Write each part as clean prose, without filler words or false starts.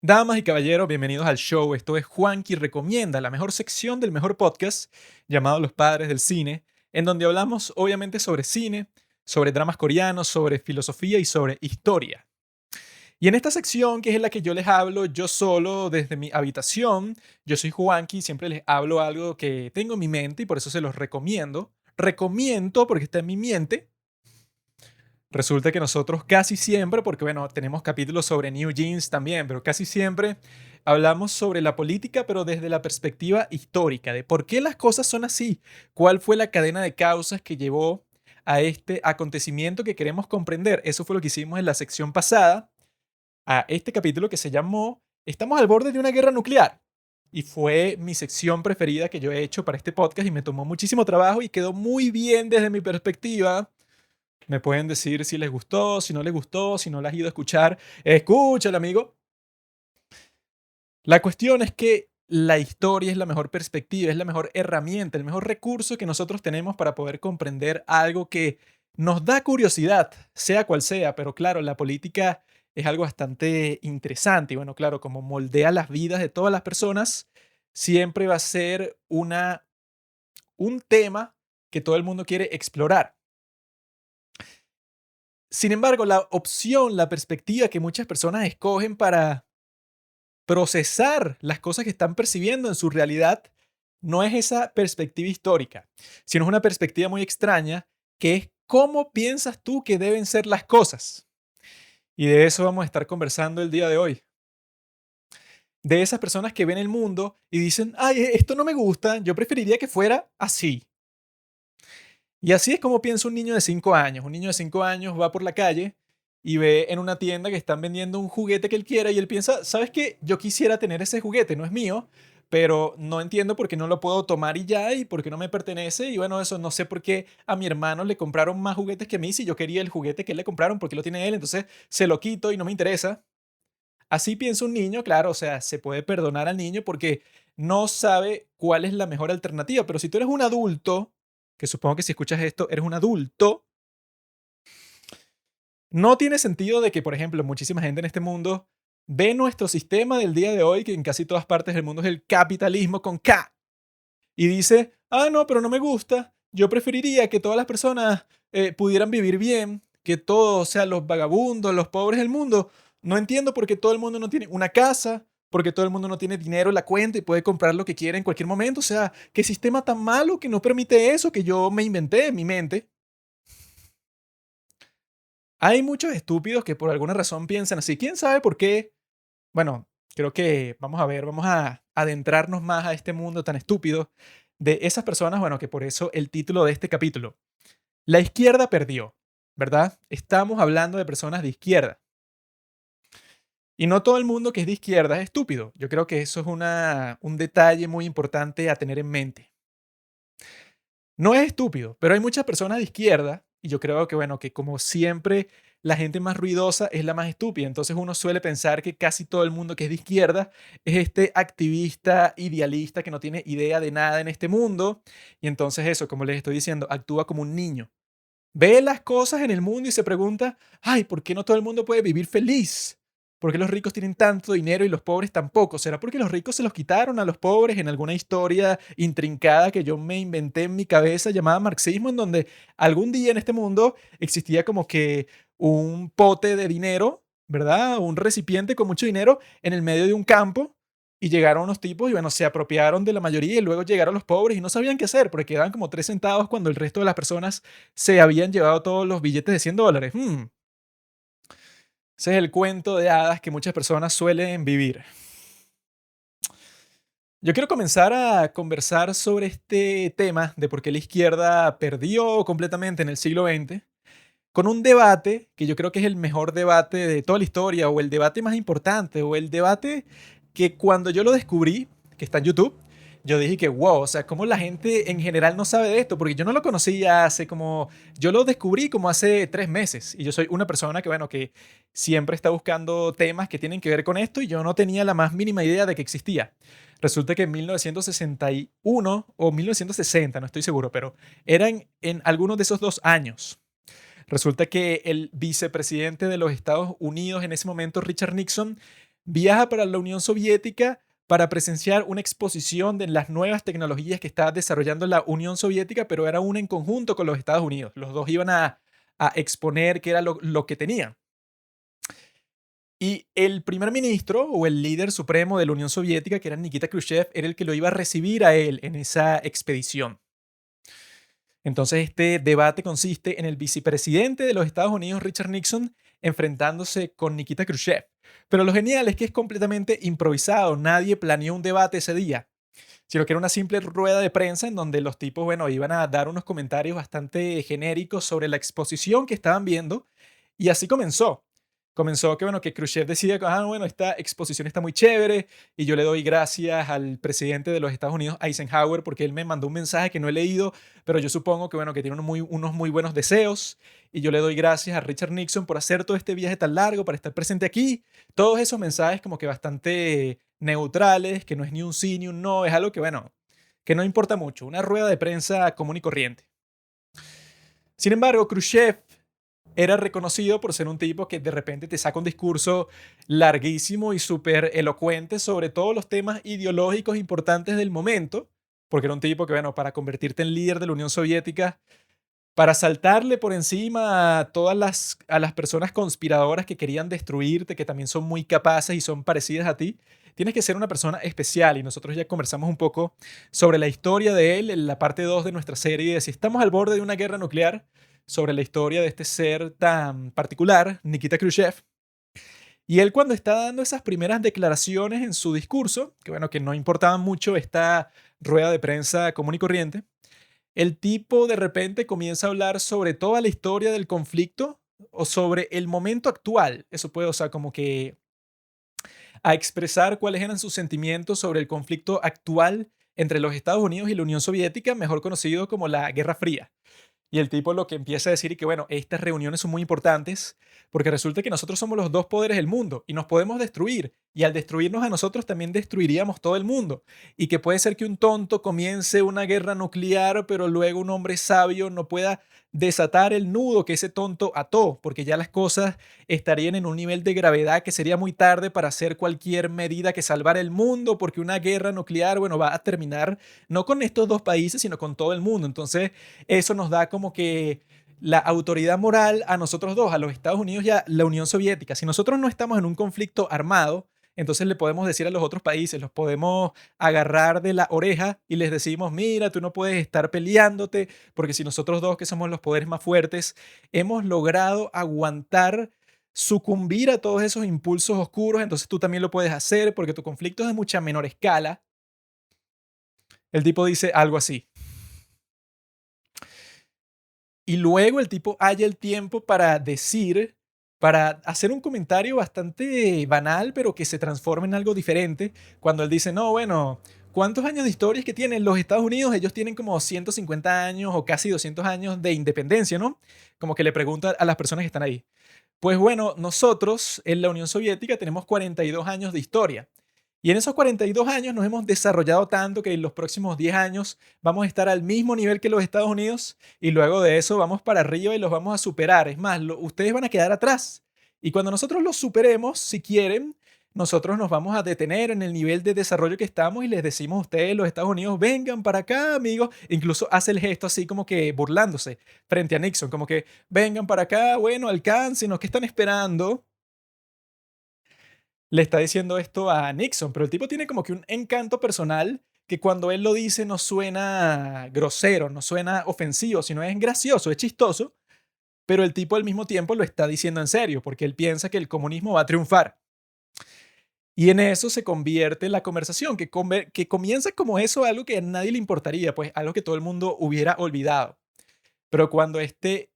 Damas y caballeros, bienvenidos al show. Esto es Juanqui Recomienda, la mejor sección del mejor podcast llamado Los Padres del Cine, en donde hablamos obviamente sobre cine, sobre dramas coreanos, sobre filosofía y sobre historia. Y en esta sección, que es en la que yo les hablo yo solo desde mi habitación, yo soy Juanqui, siempre les hablo algo que tengo en mi mente y por eso se los recomiendo. Recomiendo porque está en mi mente. Resulta que nosotros casi siempre, porque bueno, tenemos capítulos sobre New Jeans también, pero casi siempre hablamos sobre la política, pero desde la perspectiva histórica, de por qué las cosas son así, cuál fue la cadena de causas que llevó a este acontecimiento que queremos comprender. Eso fue lo que hicimos en la sección pasada, a este capítulo que se llamó Estamos al borde de una guerra nuclear. Y fue mi sección preferida que yo he hecho para este podcast y me tomó muchísimo trabajo y quedó muy bien desde mi perspectiva. Me pueden decir si les gustó, si no les gustó, si no las has ido a escuchar. Escúchalo, amigo. La cuestión es que la historia es la mejor perspectiva, es la mejor herramienta, el mejor recurso que nosotros tenemos para poder comprender algo que nos da curiosidad, sea cual sea, pero claro, la política es algo bastante interesante y bueno, claro, como moldea las vidas de todas las personas, siempre va a ser un tema que todo el mundo quiere explorar. Sin embargo, la opción, la perspectiva que muchas personas escogen para procesar las cosas que están percibiendo en su realidad no es esa perspectiva histórica, sino es una perspectiva muy extraña que es cómo piensas tú que deben ser las cosas. Y de eso vamos a estar conversando el día de hoy. De esas personas que ven el mundo y dicen, ay, esto no me gusta, yo preferiría que fuera así. Y así es como piensa un niño de 5 años. Un niño de 5 años va por la calle y ve en una tienda que están vendiendo un juguete que él quiera y él piensa, ¿sabes qué? Yo quisiera tener ese juguete, no es mío, pero no entiendo por qué no lo puedo tomar y ya y por qué no me pertenece. Y bueno, eso no sé por qué a mi hermano le compraron más juguetes que a mí si yo quería el juguete que él le compraron porque lo tiene él, entonces se lo quito y no me interesa. Así piensa un niño, claro, o sea, se puede perdonar al niño porque no sabe cuál es la mejor alternativa, pero si tú eres un adulto, que supongo que si escuchas esto eres un adulto, no tiene sentido de que, por ejemplo, muchísima gente en este mundo ve nuestro sistema del día de hoy, que en casi todas partes del mundo es el capitalismo con K, y dice, ah, no, pero no me gusta, yo preferiría que todas las personas pudieran vivir bien, que todos, o sea, los vagabundos, los pobres del mundo, no entiendo por qué todo el mundo no tiene una casa, porque todo el mundo no tiene dinero en la cuenta y puede comprar lo que quiera en cualquier momento, o sea, qué sistema tan malo que no permite eso que yo me inventé en mi mente. Hay muchos estúpidos que por alguna razón piensan así. ¿Quién sabe por qué? Bueno, creo que vamos a ver, vamos a adentrarnos más a este mundo tan estúpido de esas personas, bueno, que por eso el título de este capítulo, La izquierda perdió, ¿verdad? Estamos hablando de personas de izquierda. Y no todo el mundo que es de izquierda es estúpido. Yo creo que eso es un detalle muy importante a tener en mente. No es estúpido, pero hay muchas personas de izquierda y yo creo que, bueno, que como siempre la gente más ruidosa es la más estúpida. Entonces uno suele pensar que casi todo el mundo que es de izquierda es este activista idealista que no tiene idea de nada en este mundo. Y entonces eso, como les estoy diciendo, actúa como un niño. Ve las cosas en el mundo y se pregunta, ay, ¿por qué no todo el mundo puede vivir feliz? ¿Por qué los ricos tienen tanto dinero y los pobres tampoco? ¿Será porque los ricos se los quitaron a los pobres en alguna historia intrincada que yo me inventé en mi cabeza llamada marxismo, en donde algún día en este mundo existía como que un pote de dinero, ¿verdad? Un recipiente con mucho dinero en el medio de un campo y llegaron unos tipos y bueno, se apropiaron de la mayoría y luego llegaron los pobres y no sabían qué hacer porque quedaban como 3 centavos cuando el resto de las personas se habían llevado todos los billetes de $100. Ese es el cuento de hadas que muchas personas suelen vivir. Yo quiero comenzar a conversar sobre este tema de por qué la izquierda perdió completamente en el siglo XX con un debate que yo creo que es el mejor debate de toda la historia o el debate más importante o el debate que cuando yo lo descubrí, que está en YouTube, yo dije que wow, o sea, cómo la gente en general no sabe de esto, porque yo no lo conocía hace como, yo lo descubrí como hace 3 meses y yo soy una persona que, bueno, que siempre está buscando temas que tienen que ver con esto y yo no tenía la más mínima idea de que existía. Resulta que en 1961 o 1960, no estoy seguro, pero eran en algunos de esos 2 años. Resulta que el vicepresidente de los Estados Unidos en ese momento, Richard Nixon, viaja para la Unión Soviética para presenciar una exposición de las nuevas tecnologías que estaba desarrollando la Unión Soviética, pero era una en conjunto con los Estados Unidos. Los dos iban a exponer qué era lo que tenían. Y el primer ministro o el líder supremo de la Unión Soviética, que era Nikita Khrushchev, era el que lo iba a recibir a él en esa expedición. Entonces, este debate consiste en el vicepresidente de los Estados Unidos, Richard Nixon, enfrentándose con Nikita Khrushchev. Pero lo genial es que es completamente improvisado. Nadie planeó un debate ese día, sino que era una simple rueda de prensa en donde los tipos, bueno, iban a dar unos comentarios bastante genéricos sobre la exposición que estaban viendo. Y así comenzó. Comenzó que, bueno, que Khrushchev decía que, bueno, esta exposición está muy chévere y yo le doy gracias al presidente de los Estados Unidos, Eisenhower, porque él me mandó un mensaje que no he leído, pero yo supongo que, bueno, que tiene unos muy buenos deseos, y yo le doy gracias a Richard Nixon por hacer todo este viaje tan largo para estar presente aquí. Todos esos mensajes como que bastante neutrales, que no es ni un sí ni un no, es algo que, bueno, que no importa mucho, una rueda de prensa común y corriente. Sin embargo, Khrushchev era reconocido por ser un tipo que de repente te saca un discurso larguísimo y súper elocuente sobre todos los temas ideológicos importantes del momento, porque era un tipo que, bueno, para convertirte en líder de la Unión Soviética, para saltarle por encima a a las personas conspiradoras que querían destruirte, que también son muy capaces y son parecidas a ti, tienes que ser una persona especial. Y nosotros ya conversamos un poco sobre la historia de él en la parte 2 de nuestra serie de Si estamos al borde de una guerra nuclear, sobre la historia de este ser tan particular, Nikita Khrushchev. Y él, cuando está dando esas primeras declaraciones en su discurso, que bueno, que no importaba mucho esta rueda de prensa común y corriente, el tipo de repente comienza a hablar sobre toda la historia del conflicto o sobre el momento actual. Eso puede, o sea, como que a expresar cuáles eran sus sentimientos sobre el conflicto actual entre los Estados Unidos y la Unión Soviética, mejor conocido como la Guerra Fría. Y el tipo lo que empieza a decir y que, bueno, estas reuniones son muy importantes porque resulta que nosotros somos los dos poderes del mundo y nos podemos destruir. Y al destruirnos a nosotros también destruiríamos todo el mundo. Y que puede ser que un tonto comience una guerra nuclear, pero luego un hombre sabio no pueda desatar el nudo que ese tonto ató, porque ya las cosas estarían en un nivel de gravedad que sería muy tarde para hacer cualquier medida que salvar el mundo, porque una guerra nuclear, bueno, va a terminar no con estos dos países, sino con todo el mundo. Entonces, eso nos da como que la autoridad moral a nosotros dos, a los Estados Unidos y a la Unión Soviética. Si nosotros no estamos en un conflicto armado, entonces le podemos decir a los otros países, los podemos agarrar de la oreja y les decimos, mira, tú no puedes estar peleándote, porque si nosotros dos, que somos los poderes más fuertes, hemos logrado aguantar, sucumbir a todos esos impulsos oscuros, entonces tú también lo puedes hacer porque tu conflicto es de mucha menor escala. El tipo dice algo así. Y luego el tipo halla el tiempo para decir, para hacer un comentario bastante banal, pero que se transforma en algo diferente, cuando él dice, no, bueno, ¿cuántos años de historia es que tienen los Estados Unidos? Ellos tienen como 150 años o casi 200 años de independencia, ¿no? Como que le pregunta a las personas que están ahí. Pues bueno, nosotros en la Unión Soviética tenemos 42 años de historia. Y en esos 42 años nos hemos desarrollado tanto que en los próximos 10 años vamos a estar al mismo nivel que los Estados Unidos, y luego de eso vamos para arriba y los vamos a superar. Es más, ustedes van a quedar atrás. Y cuando nosotros los superemos, si quieren, nosotros nos vamos a detener en el nivel de desarrollo que estamos y les decimos a ustedes, los Estados Unidos, vengan para acá, amigos. Incluso hace el gesto así como que burlándose frente a Nixon, como que vengan para acá, bueno, alcáncenos, ¿qué están esperando? Le está diciendo esto a Nixon, pero el tipo tiene como que un encanto personal que cuando él lo dice no suena grosero, no suena ofensivo, sino es gracioso, es chistoso, pero el tipo al mismo tiempo lo está diciendo en serio, porque él piensa que el comunismo va a triunfar. Y en eso se convierte la conversación, que comienza como eso, algo que a nadie le importaría, pues algo que todo el mundo hubiera olvidado. Pero cuando este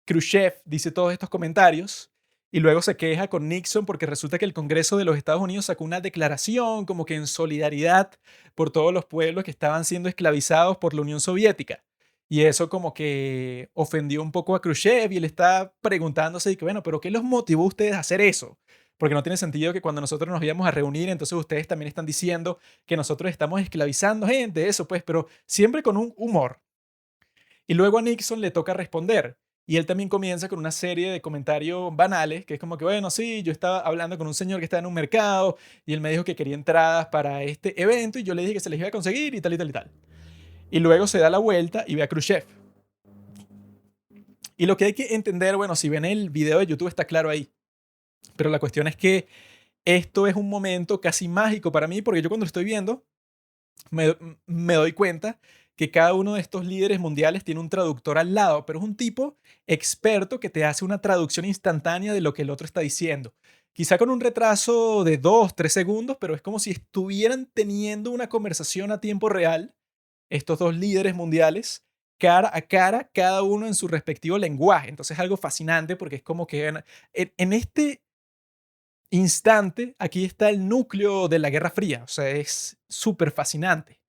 Khrushchev dice todos estos comentarios y luego se queja con Nixon porque resulta que el Congreso de los Estados Unidos sacó una declaración como que en solidaridad por todos los pueblos que estaban siendo esclavizados por la Unión Soviética. Y eso como que ofendió un poco a Khrushchev y él está preguntándose, y que, bueno, pero ¿qué los motivó a ustedes a hacer eso? Porque no tiene sentido que cuando nosotros nos íbamos a reunir, entonces ustedes también están diciendo que nosotros estamos esclavizando gente, eso pues, pero siempre con un humor. Y luego a Nixon le toca responder. Y él también comienza con una serie de comentarios banales, que es como que, bueno, sí, yo estaba hablando con un señor que estaba en un mercado y él me dijo que quería entradas para este evento y yo le dije que se les iba a conseguir y tal y tal y tal. Y luego se da la vuelta y ve a Khrushchev. Y lo que hay que entender, bueno, si ven el video de YouTube está claro ahí, pero la cuestión es que esto es un momento casi mágico para mí porque yo cuando lo estoy viendo me, me doy cuenta que cada uno de estos líderes mundiales tiene un traductor al lado, pero es un tipo experto que te hace una traducción instantánea de lo que el otro está diciendo. Quizá con un retraso de 2, 3 segundos, pero es como si estuvieran teniendo una conversación a tiempo real, estos dos líderes mundiales, cara a cara, cada uno en su respectivo lenguaje. Entonces es algo fascinante porque es como que en este instante, aquí está el núcleo de la Guerra Fría, o sea, es súper fascinante.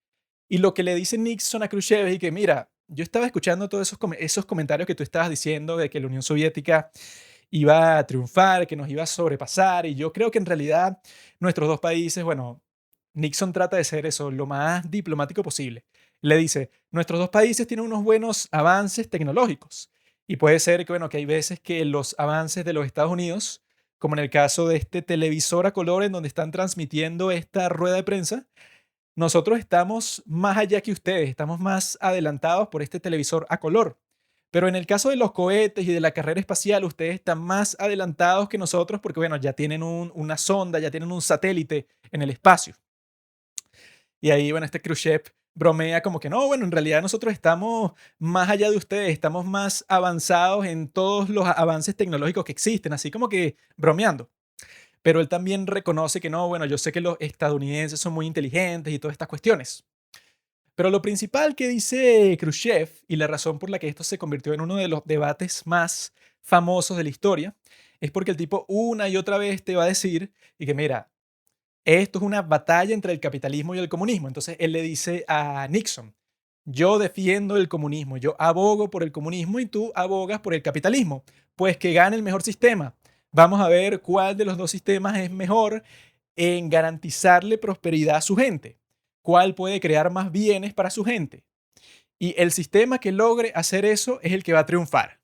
Y lo que le dice Nixon a Khrushchev es que, mira, yo estaba escuchando todos esos comentarios que tú estabas diciendo de que la Unión Soviética iba a triunfar, que nos iba a sobrepasar, y yo creo que en realidad nuestros dos países, bueno, Nixon trata de ser eso, lo más diplomático posible. Le dice, nuestros dos países tienen unos buenos avances tecnológicos, y puede ser que, bueno, que hay veces que los avances de los Estados Unidos, como en el caso de este televisor a color en donde están transmitiendo esta rueda de prensa, nosotros estamos más allá que ustedes, estamos más adelantados por este televisor a color. Pero en el caso de los cohetes y de la carrera espacial, ustedes están más adelantados que nosotros porque, bueno, ya tienen una sonda, ya tienen un satélite en el espacio. Y ahí, bueno, este Khrushchev bromea como que no, bueno, en realidad nosotros estamos más allá de ustedes, estamos más avanzados en todos los avances tecnológicos que existen, así como que bromeando. Pero él también reconoce que no, bueno, yo sé que los estadounidenses son muy inteligentes y todas estas cuestiones. Pero lo principal que dice Khrushchev y la razón por la que esto se convirtió en uno de los debates más famosos de la historia es porque el tipo una y otra vez te va a decir y que mira, esto es una batalla entre el capitalismo y el comunismo. Entonces él le dice a Nixon, yo defiendo el comunismo, yo abogo por el comunismo y tú abogas por el capitalismo. Pues que gane el mejor sistema. Vamos a ver cuál de los dos sistemas es mejor en garantizarle prosperidad a su gente. ¿Cuál puede crear más bienes para su gente? Y el sistema que logre hacer eso es el que va a triunfar.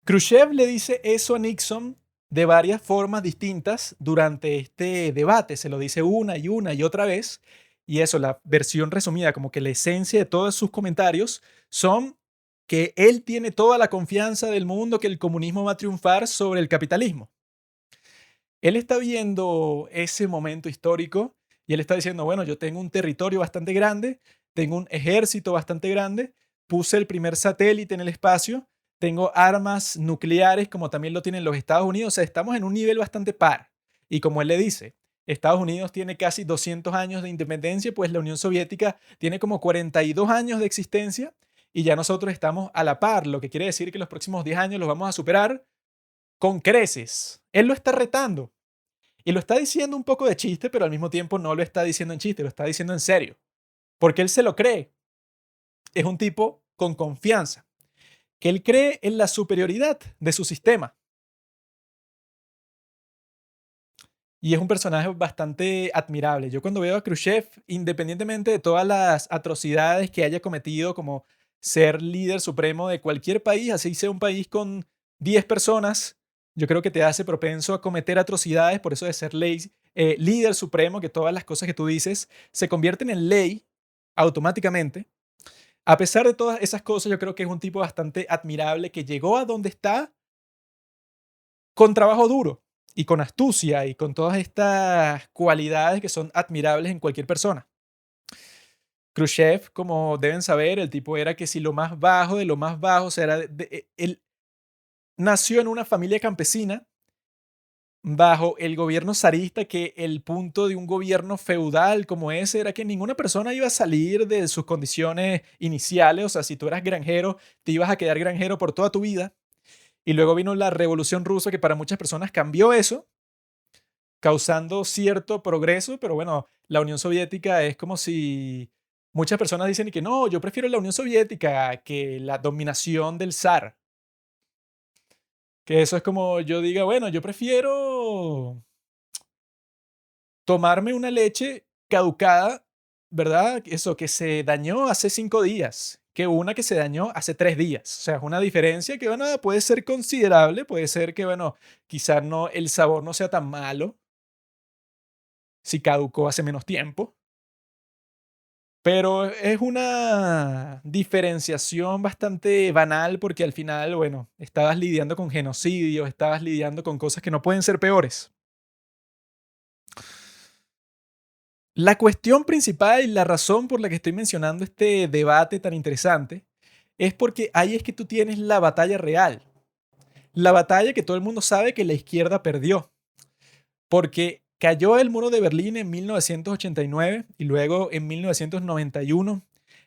Khrushchev le dice eso a Nixon de varias formas distintas durante este debate. Se lo dice una y otra vez. Y eso, la versión resumida, como que la esencia de todos sus comentarios son que él tiene toda la confianza del mundo que el comunismo va a triunfar sobre el capitalismo. Él está viendo ese momento histórico y él está diciendo, bueno, yo tengo un territorio bastante grande, tengo un ejército bastante grande, puse el primer satélite en el espacio, tengo armas nucleares como también lo tienen los Estados Unidos, o sea, estamos en un nivel bastante par. Y como él le dice, Estados Unidos tiene casi 200 años de independencia, pues la Unión Soviética tiene como 42 años de existencia y ya nosotros estamos a la par, lo que quiere decir que los próximos 10 años los vamos a superar con creces. Él lo está retando. Y lo está diciendo un poco de chiste, pero al mismo tiempo no lo está diciendo en chiste, lo está diciendo en serio. Porque él se lo cree. Es un tipo con confianza, que él cree en la superioridad de su sistema. Y es un personaje bastante admirable. Yo cuando veo a Khrushchev, independientemente de todas las atrocidades que haya cometido, como ser líder supremo de cualquier país, así sea un país con 10 personas, yo creo que te hace propenso a cometer atrocidades, por eso de ser líder supremo, que todas las cosas que tú dices se convierten en ley automáticamente. A pesar de todas esas cosas, yo creo que es un tipo bastante admirable que llegó a donde está con trabajo duro y con astucia y con todas estas cualidades que son admirables en cualquier persona. Khrushchev, como deben saber, el tipo era que si lo más bajo de lo más bajo, o sea, él nació en una familia campesina bajo el gobierno zarista, que el punto de un gobierno feudal como ese era que ninguna persona iba a salir de sus condiciones iniciales, o sea, si tú eras granjero, te ibas a quedar granjero por toda tu vida. Y luego vino la Revolución Rusa, que para muchas personas cambió eso, causando cierto progreso, pero bueno, la Unión Soviética es como si muchas personas dicen que no, yo prefiero la Unión Soviética que la dominación del zar. Que eso es como yo diga, bueno, yo prefiero tomarme una leche caducada, ¿verdad? Eso que se dañó hace 5 días, que una que se dañó hace 3 días. O sea, es una diferencia que, bueno, puede ser considerable, puede ser que, bueno, quizás no, el sabor no sea tan malo si caducó hace menos tiempo, pero es una diferenciación bastante banal porque al final, bueno, estabas lidiando con genocidio, estabas lidiando con cosas que no pueden ser peores. La cuestión principal y la razón por la que estoy mencionando este debate tan interesante es porque ahí es que tú tienes la batalla real, la batalla que todo el mundo sabe que la izquierda perdió, porque cayó el muro de Berlín en 1989 y luego en 1991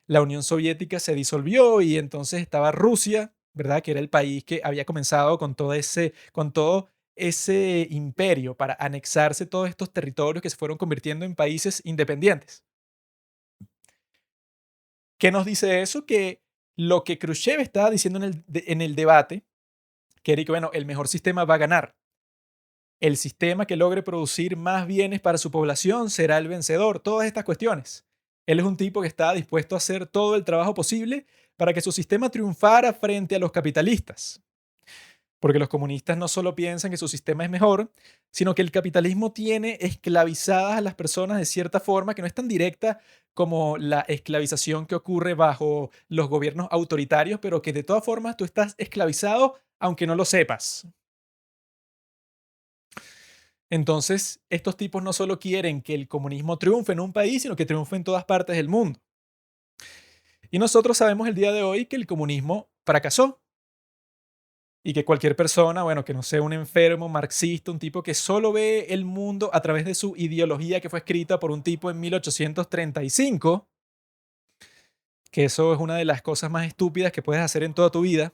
la Unión Soviética se disolvió y entonces estaba Rusia, ¿verdad? Que era el país que había comenzado con todo ese imperio para anexarse todos estos territorios que se fueron convirtiendo en países independientes. ¿Qué nos dice eso? Que lo que Khrushchev estaba diciendo en el debate, que era que, bueno, el mejor sistema va a ganar. El sistema que logre producir más bienes para su población será el vencedor. Todas estas cuestiones. Él es un tipo que estaba dispuesto a hacer todo el trabajo posible para que su sistema triunfara frente a los capitalistas. Porque los comunistas no solo piensan que su sistema es mejor, sino que el capitalismo tiene esclavizadas a las personas de cierta forma que no es tan directa como la esclavización que ocurre bajo los gobiernos autoritarios, pero que de todas formas tú estás esclavizado aunque no lo sepas. Entonces, estos tipos no solo quieren que el comunismo triunfe en un país, sino que triunfe en todas partes del mundo. Y nosotros sabemos el día de hoy que el comunismo fracasó y que cualquier persona, bueno, que no sea un enfermo marxista, un tipo que solo ve el mundo a través de su ideología que fue escrita por un tipo en 1835, que eso es una de las cosas más estúpidas que puedes hacer en toda tu vida,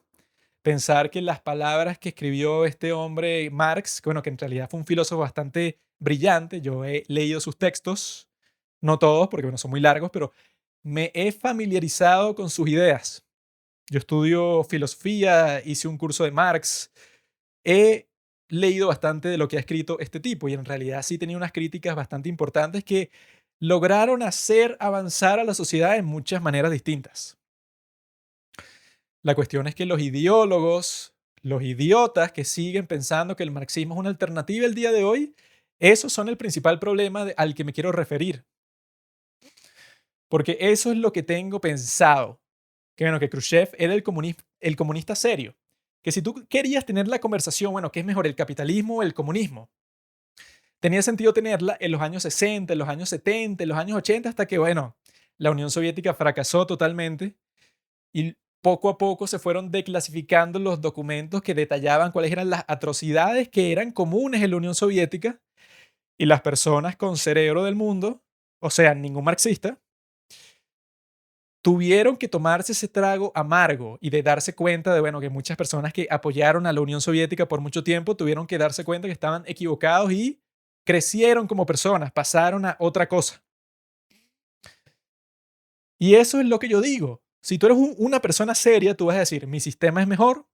pensar que las palabras que escribió este hombre Marx, que bueno, que en realidad fue un filósofo bastante brillante, yo he leído sus textos, no todos porque bueno, son muy largos, pero me he familiarizado con sus ideas. Yo estudio filosofía, hice un curso de Marx, he leído bastante de lo que ha escrito este tipo y en realidad sí tenía unas críticas bastante importantes que lograron hacer avanzar a la sociedad en muchas maneras distintas. La cuestión es que los ideólogos, los idiotas que siguen pensando que el marxismo es una alternativa el día de hoy, esos son el principal problema al que me quiero referir, porque eso es lo que tengo pensado, que bueno, que Khrushchev era el comunista serio, que si tú querías tener la conversación, bueno, ¿qué es mejor, el capitalismo o el comunismo? Tenía sentido tenerla en los años 60, en los años 70, en los años 80, hasta que, bueno, la Unión Soviética fracasó totalmente y poco a poco se fueron declasificando los documentos que detallaban cuáles eran las atrocidades que eran comunes en la Unión Soviética y las personas con cerebro del mundo, o sea, ningún marxista, tuvieron que tomarse ese trago amargo y de darse cuenta de, bueno, que muchas personas que apoyaron a la Unión Soviética por mucho tiempo tuvieron que darse cuenta que estaban equivocados y crecieron como personas, pasaron a otra cosa. Y eso es lo que yo digo. Si tú eres una persona seria, tú vas a decir, mi sistema es mejor,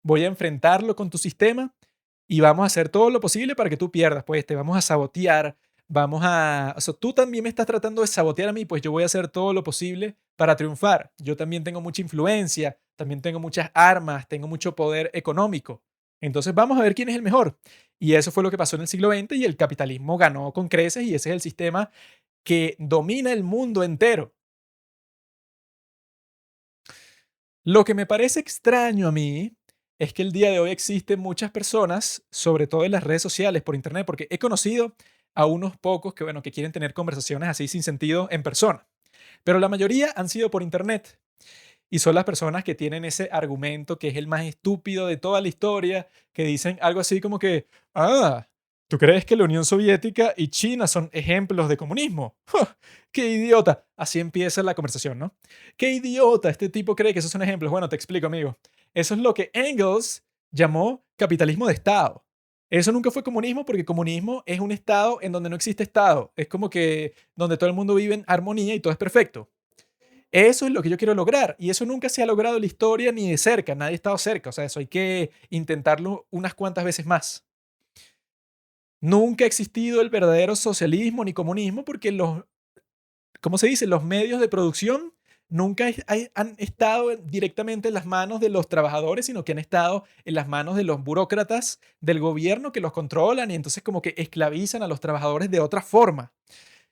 voy a enfrentarlo con tu sistema y vamos a hacer todo lo posible para que tú pierdas, pues te vamos a sabotear, o sea, tú también me estás tratando de sabotear a mí, pues yo voy a hacer todo lo posible para triunfar. Yo también tengo mucha influencia, también tengo muchas armas, tengo mucho poder económico. Entonces vamos a ver quién es el mejor. Y eso fue lo que pasó en el siglo XX y el capitalismo ganó con creces y ese es el sistema que domina el mundo entero. Lo que me parece extraño a mí es que el día de hoy existen muchas personas, sobre todo en las redes sociales, por internet, porque he conocido a unos pocos que, bueno, que quieren tener conversaciones así sin sentido en persona, pero la mayoría han sido por internet y son las personas que tienen ese argumento que es el más estúpido de toda la historia, que dicen algo así como que, ah, ¿tú crees que la Unión Soviética y China son ejemplos de comunismo? ¡Ja! ¡Qué idiota! Así empieza la conversación, ¿no? ¡Qué idiota! Este tipo cree que esos son ejemplos. Bueno, te explico, amigo. Eso es lo que Engels llamó capitalismo de Estado. Eso nunca fue comunismo porque comunismo es un Estado en donde no existe Estado. Es como que donde todo el mundo vive en armonía y todo es perfecto. Eso es lo que yo quiero lograr y eso nunca se ha logrado en la historia ni de cerca, nadie ha estado cerca, o sea, eso hay que intentarlo unas cuantas veces más. Nunca ha existido el verdadero socialismo ni comunismo porque ¿cómo se dice? Los medios de producción nunca han estado directamente en las manos de los trabajadores, sino que han estado en las manos de los burócratas del gobierno que los controlan y entonces como que esclavizan a los trabajadores de otra forma.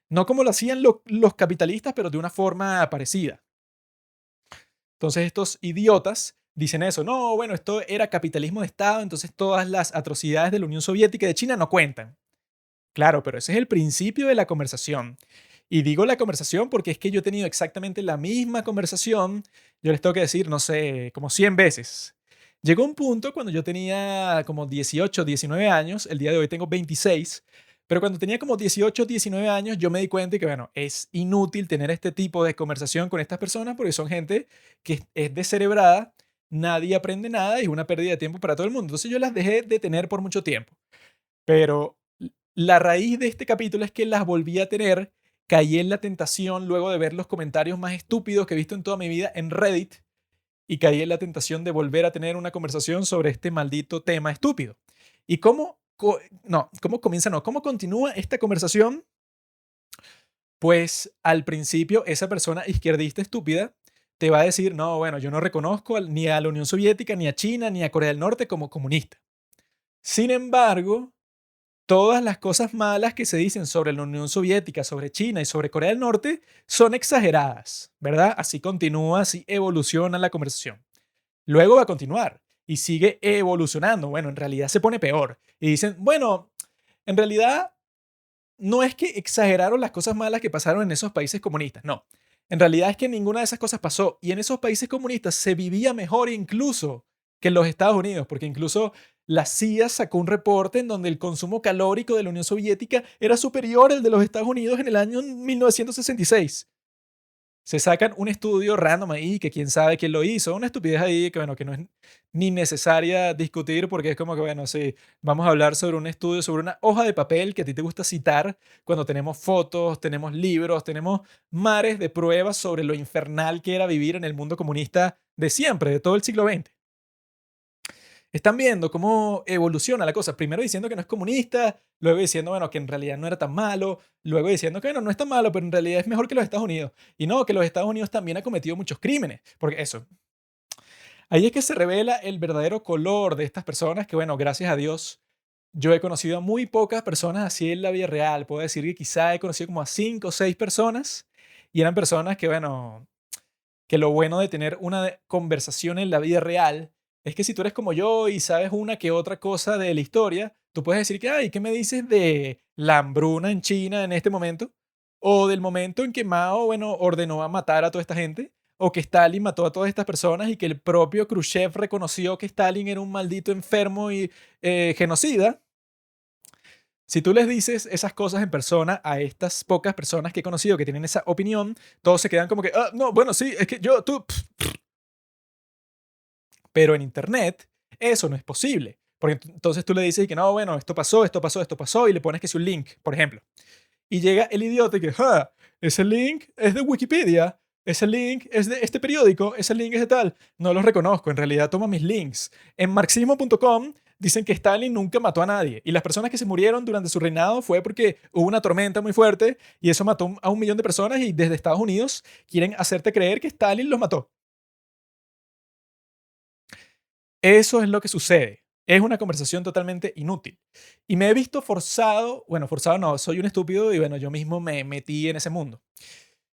No como lo hacían los capitalistas, pero de una forma parecida. Entonces estos idiotas dicen eso, no, bueno, esto era capitalismo de Estado, entonces todas las atrocidades de la Unión Soviética y de China no cuentan. Claro, pero ese es el principio de la conversación. Y digo la conversación porque es que yo he tenido exactamente la misma conversación, yo les tengo que decir, no sé, como 100 veces. Llegó un punto cuando yo tenía como 18, 19 años, el día de hoy tengo 26, pero cuando tenía como 18, 19 años yo me di cuenta que, bueno, es inútil tener este tipo de conversación con estas personas porque son gente que es descerebrada, nadie aprende nada y es una pérdida de tiempo para todo el mundo. Entonces yo las dejé de tener por mucho tiempo. Pero la raíz de este capítulo es que las volví a tener, caí en la tentación luego de ver los comentarios más estúpidos que he visto en toda mi vida en Reddit y caí en la tentación de volver a tener una conversación sobre este maldito tema estúpido. ¿Y cómo comienza? No, ¿cómo continúa esta conversación? Pues al principio esa persona izquierdista estúpida te va a decir, no, bueno, yo no reconozco ni a la Unión Soviética, ni a China, ni a Corea del Norte como comunista. Sin embargo, todas las cosas malas que se dicen sobre la Unión Soviética, sobre China y sobre Corea del Norte son exageradas, ¿verdad? Así continúa, así evoluciona la conversación. Luego va a continuar y sigue evolucionando. Bueno, en realidad se pone peor. Y dicen, bueno, en realidad no es que exageraron las cosas malas que pasaron en esos países comunistas, no. En realidad es que ninguna de esas cosas pasó y en esos países comunistas se vivía mejor incluso que en los Estados Unidos, porque incluso la CIA sacó un reporte en donde el consumo calórico de la Unión Soviética era superior al de los Estados Unidos en el año 1966. Se sacan un estudio random ahí que quién sabe quién lo hizo, una estupidez ahí que bueno, que no es ni necesaria discutir porque es como que bueno, sí, vamos a hablar sobre un estudio, sobre una hoja de papel que a ti te gusta citar cuando tenemos fotos, tenemos libros, tenemos mares de pruebas sobre lo infernal que era vivir en el mundo comunista de siempre, de todo el siglo XX. Están viendo cómo evoluciona la cosa. Primero diciendo que no es comunista, luego diciendo, bueno, que en realidad no era tan malo, luego diciendo que bueno, no es tan malo, pero en realidad es mejor que los Estados Unidos. Y no, que los Estados Unidos también ha cometido muchos crímenes. Porque eso, ahí es que se revela el verdadero color de estas personas que, bueno, gracias a Dios, yo he conocido a muy pocas personas así en la vida real. Puedo decir que quizá he conocido como a 5 o 6 personas y eran personas que, bueno, que lo bueno de tener una conversación en la vida real es que si tú eres como yo y sabes una que otra cosa de la historia, tú puedes decir que, ay, ¿qué me dices de la hambruna en China en este momento? O del momento en que Mao, bueno, ordenó a matar a toda esta gente, o que Stalin mató a todas estas personas y que el propio Khrushchev reconoció que Stalin era un maldito enfermo y genocida. Si tú les dices esas cosas en persona a estas pocas personas que he conocido que tienen esa opinión, todos se quedan como que, ah, no, bueno, sí, es que yo, tú, pero en Internet eso no es posible. Porque entonces tú le dices que no, bueno, esto pasó, esto pasó, esto pasó, y le pones que es un link, por ejemplo. Y llega el idiota y que, ese link es de Wikipedia, ese link es de este periódico, ese link es de tal. No los reconozco, en realidad toma mis links. En marxismo.com dicen que Stalin nunca mató a nadie y las personas que se murieron durante su reinado fue porque hubo una tormenta muy fuerte y eso mató a 1 millón de personas y desde Estados Unidos quieren hacerte creer que Stalin los mató. Eso es lo que sucede. Es una conversación totalmente inútil. Y me he visto forzado, bueno, forzado no, soy un estúpido y bueno, yo mismo me metí en ese mundo.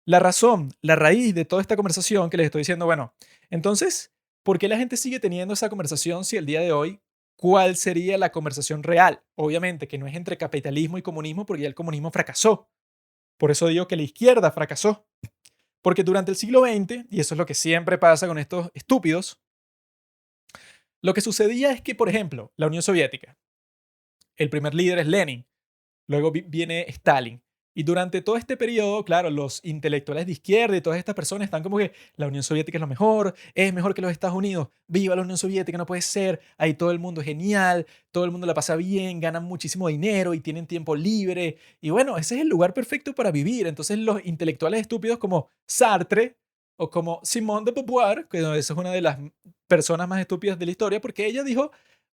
La razón, la raíz de toda esta conversación que les estoy diciendo, bueno, entonces, ¿por qué la gente sigue teniendo esa conversación si el día de hoy, cuál sería la conversación real? Obviamente que no es entre capitalismo y comunismo porque ya el comunismo fracasó. Por eso digo que la izquierda fracasó. Porque durante el siglo XX, y eso es lo que siempre pasa con estos estúpidos, lo que sucedía es que, por ejemplo, la Unión Soviética, el primer líder es Lenin, luego viene Stalin. Y durante todo este periodo, claro, los intelectuales de izquierda y todas estas personas están como que la Unión Soviética es mejor que los Estados Unidos, viva la Unión Soviética, no puede ser, ahí todo el mundo es genial, todo el mundo la pasa bien, ganan muchísimo dinero y tienen tiempo libre. Y bueno, ese es el lugar perfecto para vivir. Entonces los intelectuales estúpidos como Sartre o como Simone de Beauvoir, que esa es una de las personas más estúpidas de la historia, porque ella dijo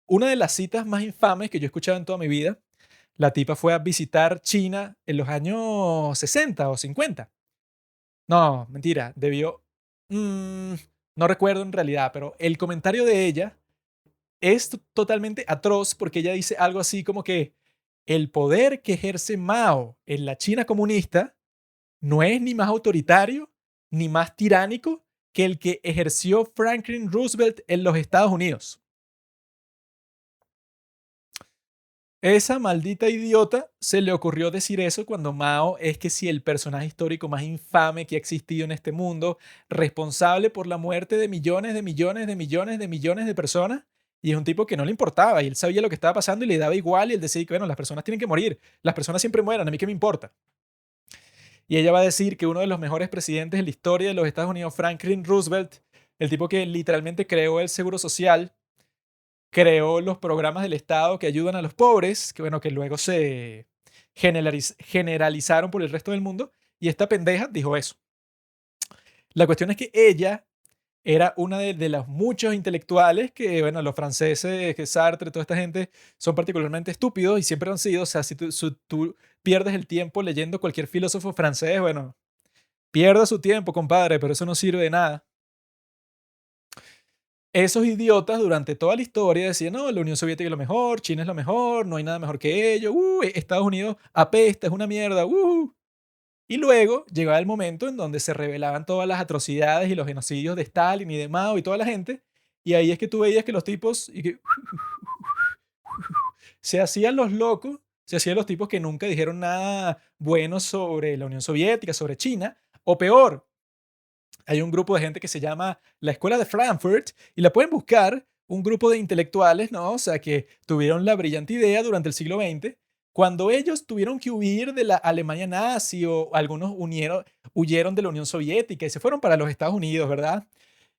una de las citas más infames que yo he escuchado en toda mi vida. La tipa fue a visitar China en los años 60 o 50. No, mentira, debió. mm, no recuerdo en realidad, pero el comentario de ella es totalmente atroz porque ella dice algo así como que el poder que ejerce Mao en la China comunista no es ni más autoritario ni más tiránico que el que ejerció Franklin Roosevelt en los Estados Unidos. Esa maldita idiota se le ocurrió decir eso cuando Mao es que si el personaje histórico más infame que ha existido en este mundo, responsable por la muerte de millones, de millones, de millones, de millones de personas, y es un tipo que no le importaba y él sabía lo que estaba pasando y le daba igual y él decía que bueno, las personas tienen que morir, las personas siempre mueran, a mí qué me importa. Y ella va a decir que uno de los mejores presidentes de la historia de los Estados Unidos, Franklin Roosevelt, el tipo que literalmente creó el seguro social, creó los programas del Estado que ayudan a los pobres, que bueno, que luego se generalizaron por el resto del mundo, y esta pendeja dijo eso. La cuestión es que ella era una de los muchos intelectuales que, bueno, los franceses, que Sartre, toda esta gente, son particularmente estúpidos y siempre han sido. O sea, si tú pierdes el tiempo leyendo cualquier filósofo francés, bueno, pierda su tiempo, compadre, pero eso no sirve de nada. Esos idiotas durante toda la historia decían, no, la Unión Soviética es lo mejor, China es lo mejor, no hay nada mejor que ellos, Estados Unidos apesta, es una mierda, Y luego llegaba el momento en donde se revelaban todas las atrocidades y los genocidios de Stalin y de Mao y toda la gente, y ahí es que tú veías que los tipos se hacían los locos, se hacían los tipos que nunca dijeron nada bueno sobre la Unión Soviética, sobre China, o peor, hay un grupo de gente que se llama la Escuela de Frankfurt y la pueden buscar, un grupo de intelectuales, ¿no? O sea, que tuvieron la brillante idea durante el siglo XX, cuando ellos tuvieron que huir de la Alemania nazi o algunos huyeron de la Unión Soviética y se fueron para los Estados Unidos, ¿verdad?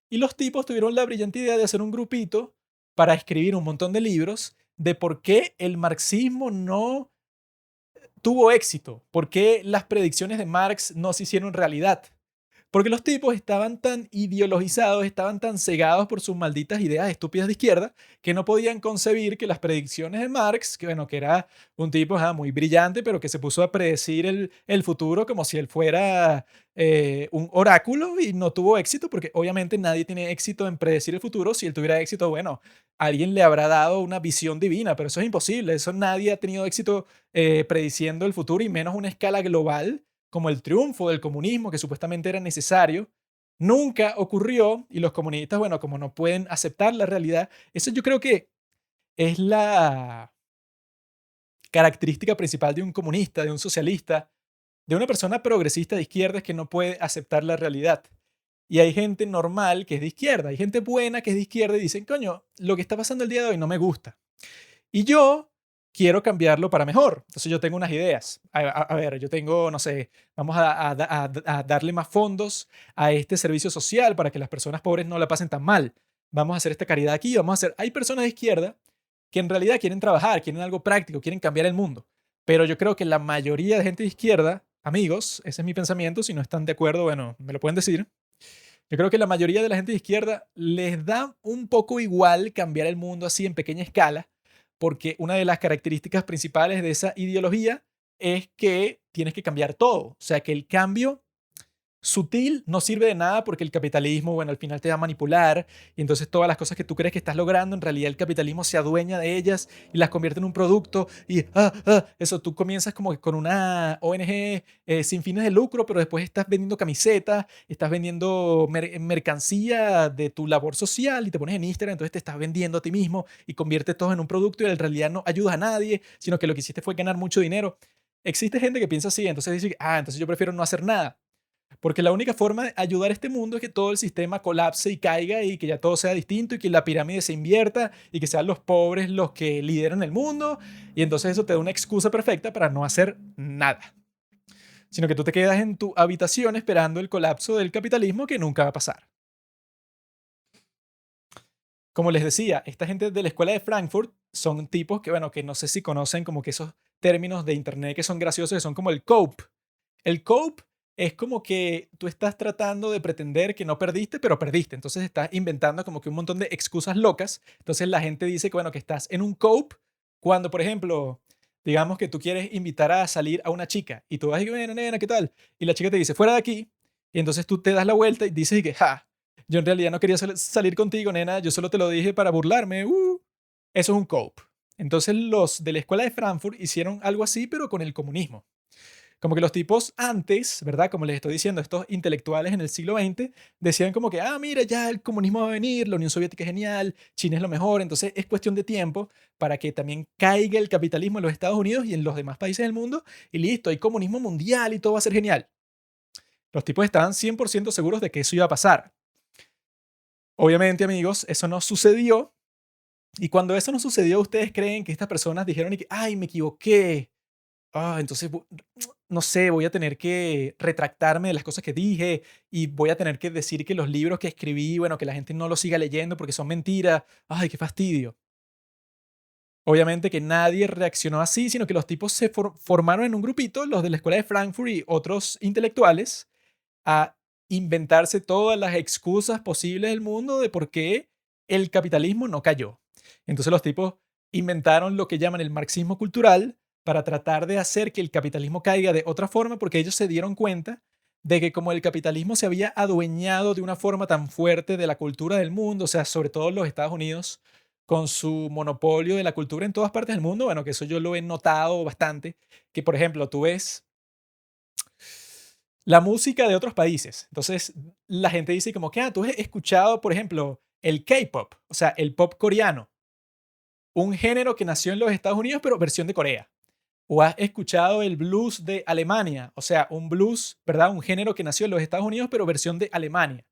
Y los tipos tuvieron la brillante idea de hacer un grupito para escribir un montón de libros de por qué el marxismo no tuvo éxito, por qué las predicciones de Marx no se hicieron realidad. Porque los tipos estaban tan ideologizados, estaban tan cegados por sus malditas ideas estúpidas de izquierda, que no podían concebir que las predicciones de Marx, que bueno, que era un tipo muy brillante, pero que se puso a predecir el futuro como si él fuera un oráculo y no tuvo éxito, porque obviamente nadie tiene éxito en predecir el futuro. Si él tuviera éxito, bueno, alguien le habrá dado una visión divina, pero eso es imposible. Eso nadie ha tenido éxito prediciendo el futuro y menos una escala global como el triunfo del comunismo, que supuestamente era necesario, nunca ocurrió y los comunistas, bueno, como no pueden aceptar la realidad, eso yo creo que es la característica principal de un comunista, de un socialista, de una persona progresista de izquierda, es que no puede aceptar la realidad. Y hay gente normal que es de izquierda, hay gente buena que es de izquierda y dicen, coño, lo que está pasando el día de hoy no me gusta. Y yo quiero cambiarlo para mejor. Entonces yo tengo unas ideas. A ver, yo tengo, no sé, vamos a darle más fondos a este servicio social para que las personas pobres no la pasen tan mal. Vamos a hacer esta caridad aquí, vamos a hacer... Hay personas de izquierda que en realidad quieren trabajar, quieren algo práctico, quieren cambiar el mundo. Pero yo creo que la mayoría de gente de izquierda, amigos, ese es mi pensamiento, si no están de acuerdo, bueno, me lo pueden decir. Yo creo que la mayoría de la gente de izquierda les da un poco igual cambiar el mundo así en pequeña escala, porque una de las características principales de esa ideología es que tienes que cambiar todo. O sea, que el cambio sutil no sirve de nada porque el capitalismo, bueno, al final te va a manipular y entonces todas las cosas que tú crees que estás logrando, en realidad el capitalismo se adueña de ellas y las convierte en un producto y eso, tú comienzas como que con una ONG sin fines de lucro, pero después estás vendiendo camisetas, estás vendiendo mercancía de tu labor social y te pones en Instagram, entonces te estás vendiendo a ti mismo y conviertes todo en un producto y en realidad no ayudas a nadie, sino que lo que hiciste fue ganar mucho dinero. Existe gente que piensa así, entonces dice, entonces yo prefiero no hacer nada. Porque la única forma de ayudar a este mundo es que todo el sistema colapse y caiga y que ya todo sea distinto y que la pirámide se invierta y que sean los pobres los que lideran el mundo. Y entonces eso te da una excusa perfecta para no hacer nada. Sino que tú te quedas en tu habitación esperando el colapso del capitalismo que nunca va a pasar. Como les decía, esta gente de la escuela de Frankfurt son tipos que, bueno, que no sé si conocen como que esos términos de internet que son graciosos, que son como el cope. El cope es como que tú estás tratando de pretender que no perdiste, pero perdiste. Entonces estás inventando como que un montón de excusas locas. Entonces la gente dice que, bueno, que estás en un cope cuando, por ejemplo, digamos que tú quieres invitar a salir a una chica y tú vas y bueno, nena, ¿qué tal? Y la chica te dice, fuera de aquí. Y entonces tú te das la vuelta y dices y que, ja, yo en realidad no quería salir contigo, nena, yo solo te lo dije para burlarme. Eso es un cope. Entonces los de la escuela de Frankfurt hicieron algo así, pero con el comunismo. Como que los tipos antes, ¿verdad? Como les estoy diciendo, estos intelectuales en el siglo XX decían como que, ah, mira, ya el comunismo va a venir, la Unión Soviética es genial, China es lo mejor, entonces es cuestión de tiempo para que también caiga el capitalismo en los Estados Unidos y en los demás países del mundo y listo, hay comunismo mundial y todo va a ser genial. Los tipos estaban 100% seguros de que eso iba a pasar. Obviamente, amigos, eso no sucedió. Y cuando eso no sucedió, ¿ustedes creen que estas personas dijeron y que, ay, me equivoqué? Entonces, no sé, voy a tener que retractarme de las cosas que dije y voy a tener que decir que los libros que escribí, bueno, que la gente no los siga leyendo porque son mentiras. Ay, qué fastidio. Obviamente que nadie reaccionó así, sino que los tipos se formaron en un grupito, los de la escuela de Frankfurt y otros intelectuales, a inventarse todas las excusas posibles del mundo de por qué el capitalismo no cayó. Entonces los tipos inventaron lo que llaman el marxismo cultural para tratar de hacer que el capitalismo caiga de otra forma, porque ellos se dieron cuenta de que como el capitalismo se había adueñado de una forma tan fuerte de la cultura del mundo, o sea, sobre todo los Estados Unidos, con su monopolio de la cultura en todas partes del mundo, bueno, que eso yo lo he notado bastante, que por ejemplo, tú ves la música de otros países. Entonces, la gente dice como que, tú has escuchado, por ejemplo, el K-pop, o sea, el pop coreano, un género que nació en los Estados Unidos, pero versión de Corea. O has escuchado el blues de Alemania, o sea, un blues, ¿verdad? Un género que nació en los Estados Unidos, pero versión de Alemania.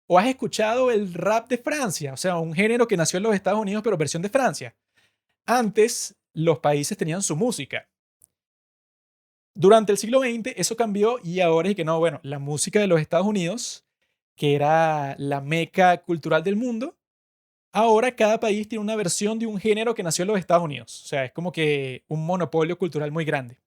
O has escuchado el rap de Francia, o sea, un género que nació en los Estados Unidos, pero versión de Francia. Antes, los países tenían su música. Durante el siglo XX eso cambió y ahora es que no, bueno, la música de los Estados Unidos, que era la meca cultural del mundo, ahora cada país tiene una versión de un género que nació en los Estados Unidos. O sea, es como que un monopolio cultural muy grande.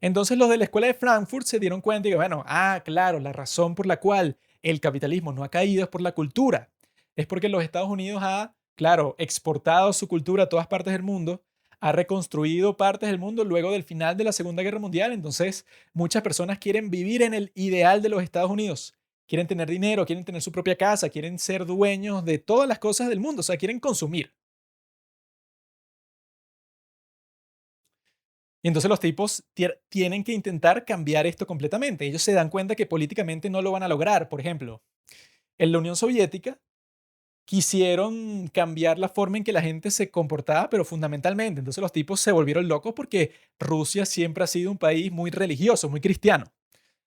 Entonces los de la escuela de Frankfurt se dieron cuenta y que, bueno, claro, la razón por la cual el capitalismo no ha caído es por la cultura. Es porque los Estados Unidos ha, claro, exportado su cultura a todas partes del mundo, ha reconstruido partes del mundo luego del final de la Segunda Guerra Mundial. Entonces muchas personas quieren vivir en el ideal de los Estados Unidos. Quieren tener dinero, quieren tener su propia casa, quieren ser dueños de todas las cosas del mundo, o sea, quieren consumir. Y entonces los tipos tienen que intentar cambiar esto completamente. Ellos se dan cuenta que políticamente no lo van a lograr. Por ejemplo, en la Unión Soviética quisieron cambiar la forma en que la gente se comportaba, pero fundamentalmente. Entonces los tipos se volvieron locos porque Rusia siempre ha sido un país muy religioso, muy cristiano.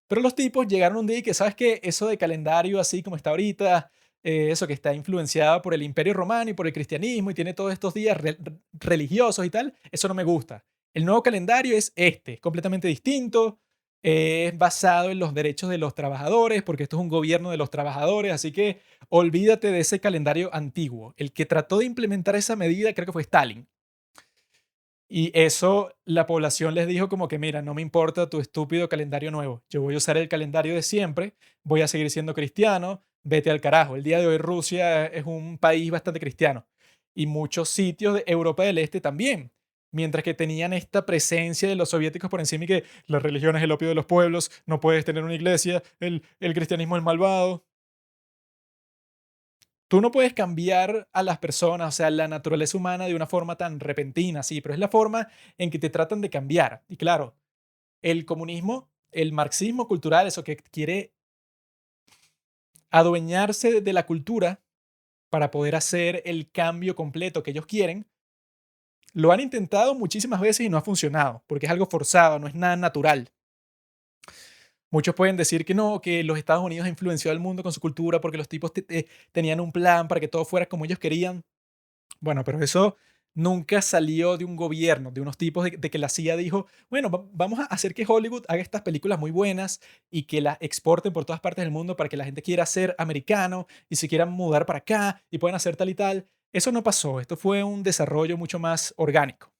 Pero los tipos llegaron un día y que, ¿sabes qué? Eso de calendario así como está ahorita, eso que está influenciado por el Imperio Romano y por el cristianismo y tiene todos estos días religiosos y tal, eso no me gusta. El nuevo calendario es este, es completamente distinto, es basado en los derechos de los trabajadores, porque esto es un gobierno de los trabajadores, así que olvídate de ese calendario antiguo. El que trató de implementar esa medida creo que fue Stalin. Y eso la población les dijo como que, mira, no me importa tu estúpido calendario nuevo. Yo voy a usar el calendario de siempre, voy a seguir siendo cristiano, vete al carajo. El día de hoy Rusia es un país bastante cristiano y muchos sitios de Europa del Este también. Mientras que tenían esta presencia de los soviéticos por encima y que la religión es el opio de los pueblos, no puedes tener una iglesia, el cristianismo es malvado. Tú no puedes cambiar a las personas, o sea, la naturaleza humana de una forma tan repentina, sí, pero es la forma en que te tratan de cambiar. Y claro, el comunismo, el marxismo cultural, eso que quiere adueñarse de la cultura para poder hacer el cambio completo que ellos quieren, lo han intentado muchísimas veces y no ha funcionado, porque es algo forzado, no es nada natural. Muchos pueden decir que no, que los Estados Unidos han influenciado al mundo con su cultura porque los tipos tenían un plan para que todo fuera como ellos querían. Bueno, pero eso nunca salió de un gobierno, de unos tipos de que la CIA dijo, bueno, vamos a hacer que Hollywood haga estas películas muy buenas y que las exporten por todas partes del mundo para que la gente quiera ser americano y se quieran mudar para acá y puedan hacer tal y tal. Eso no pasó, esto fue un desarrollo mucho más orgánico.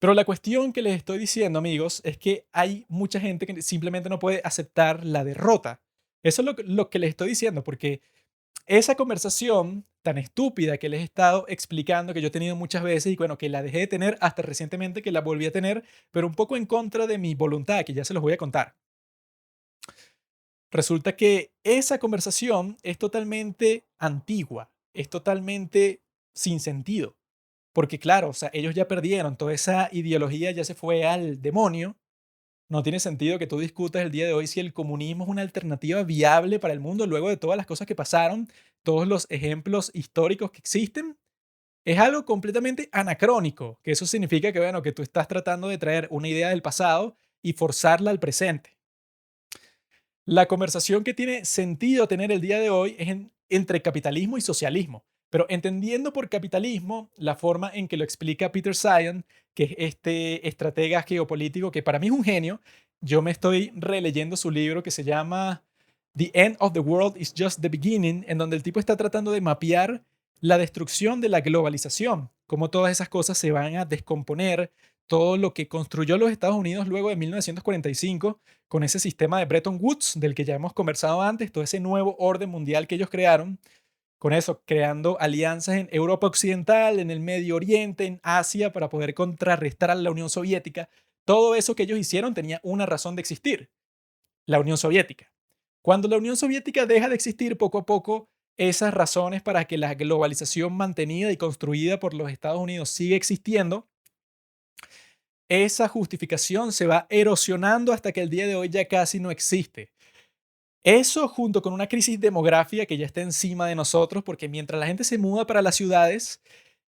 Pero la cuestión que les estoy diciendo, amigos, es que hay mucha gente que simplemente no puede aceptar la derrota. Eso es lo que les estoy diciendo, porque esa conversación tan estúpida que les he estado explicando, que yo he tenido muchas veces y bueno, que la dejé de tener hasta recientemente que la volví a tener, pero un poco en contra de mi voluntad, que ya se los voy a contar. Resulta que esa conversación es totalmente antigua, es totalmente sin sentido, porque claro, o sea, ellos ya perdieron, toda esa ideología ya se fue al demonio. No tiene sentido que tú discutas el día de hoy si el comunismo es una alternativa viable para el mundo luego de todas las cosas que pasaron, todos los ejemplos históricos que existen. Es algo completamente anacrónico, que eso significa que, bueno, que tú estás tratando de traer una idea del pasado y forzarla al presente. La conversación que tiene sentido tener el día de hoy es entre capitalismo y socialismo, pero entendiendo por capitalismo la forma en que lo explica Peter Zeihan, que es este estratega geopolítico que para mí es un genio. Yo me estoy releyendo su libro que se llama The End of the World is Just the Beginning, en donde el tipo está tratando de mapear la destrucción de la globalización, cómo todas esas cosas se van a descomponer, todo lo que construyó los Estados Unidos luego de 1945 con ese sistema de Bretton Woods del que ya hemos conversado antes, todo ese nuevo orden mundial que ellos crearon, con eso creando alianzas en Europa Occidental, en el Medio Oriente, en Asia, para poder contrarrestar a la Unión Soviética. Todo eso que ellos hicieron tenía una razón de existir, la Unión Soviética. Cuando la Unión Soviética deja de existir poco a poco, esas razones para que la globalización mantenida y construida por los Estados Unidos siga existiendo, esa justificación se va erosionando hasta que el día de hoy ya casi no existe. Eso junto con una crisis demográfica que ya está encima de nosotros, porque mientras la gente se muda para las ciudades,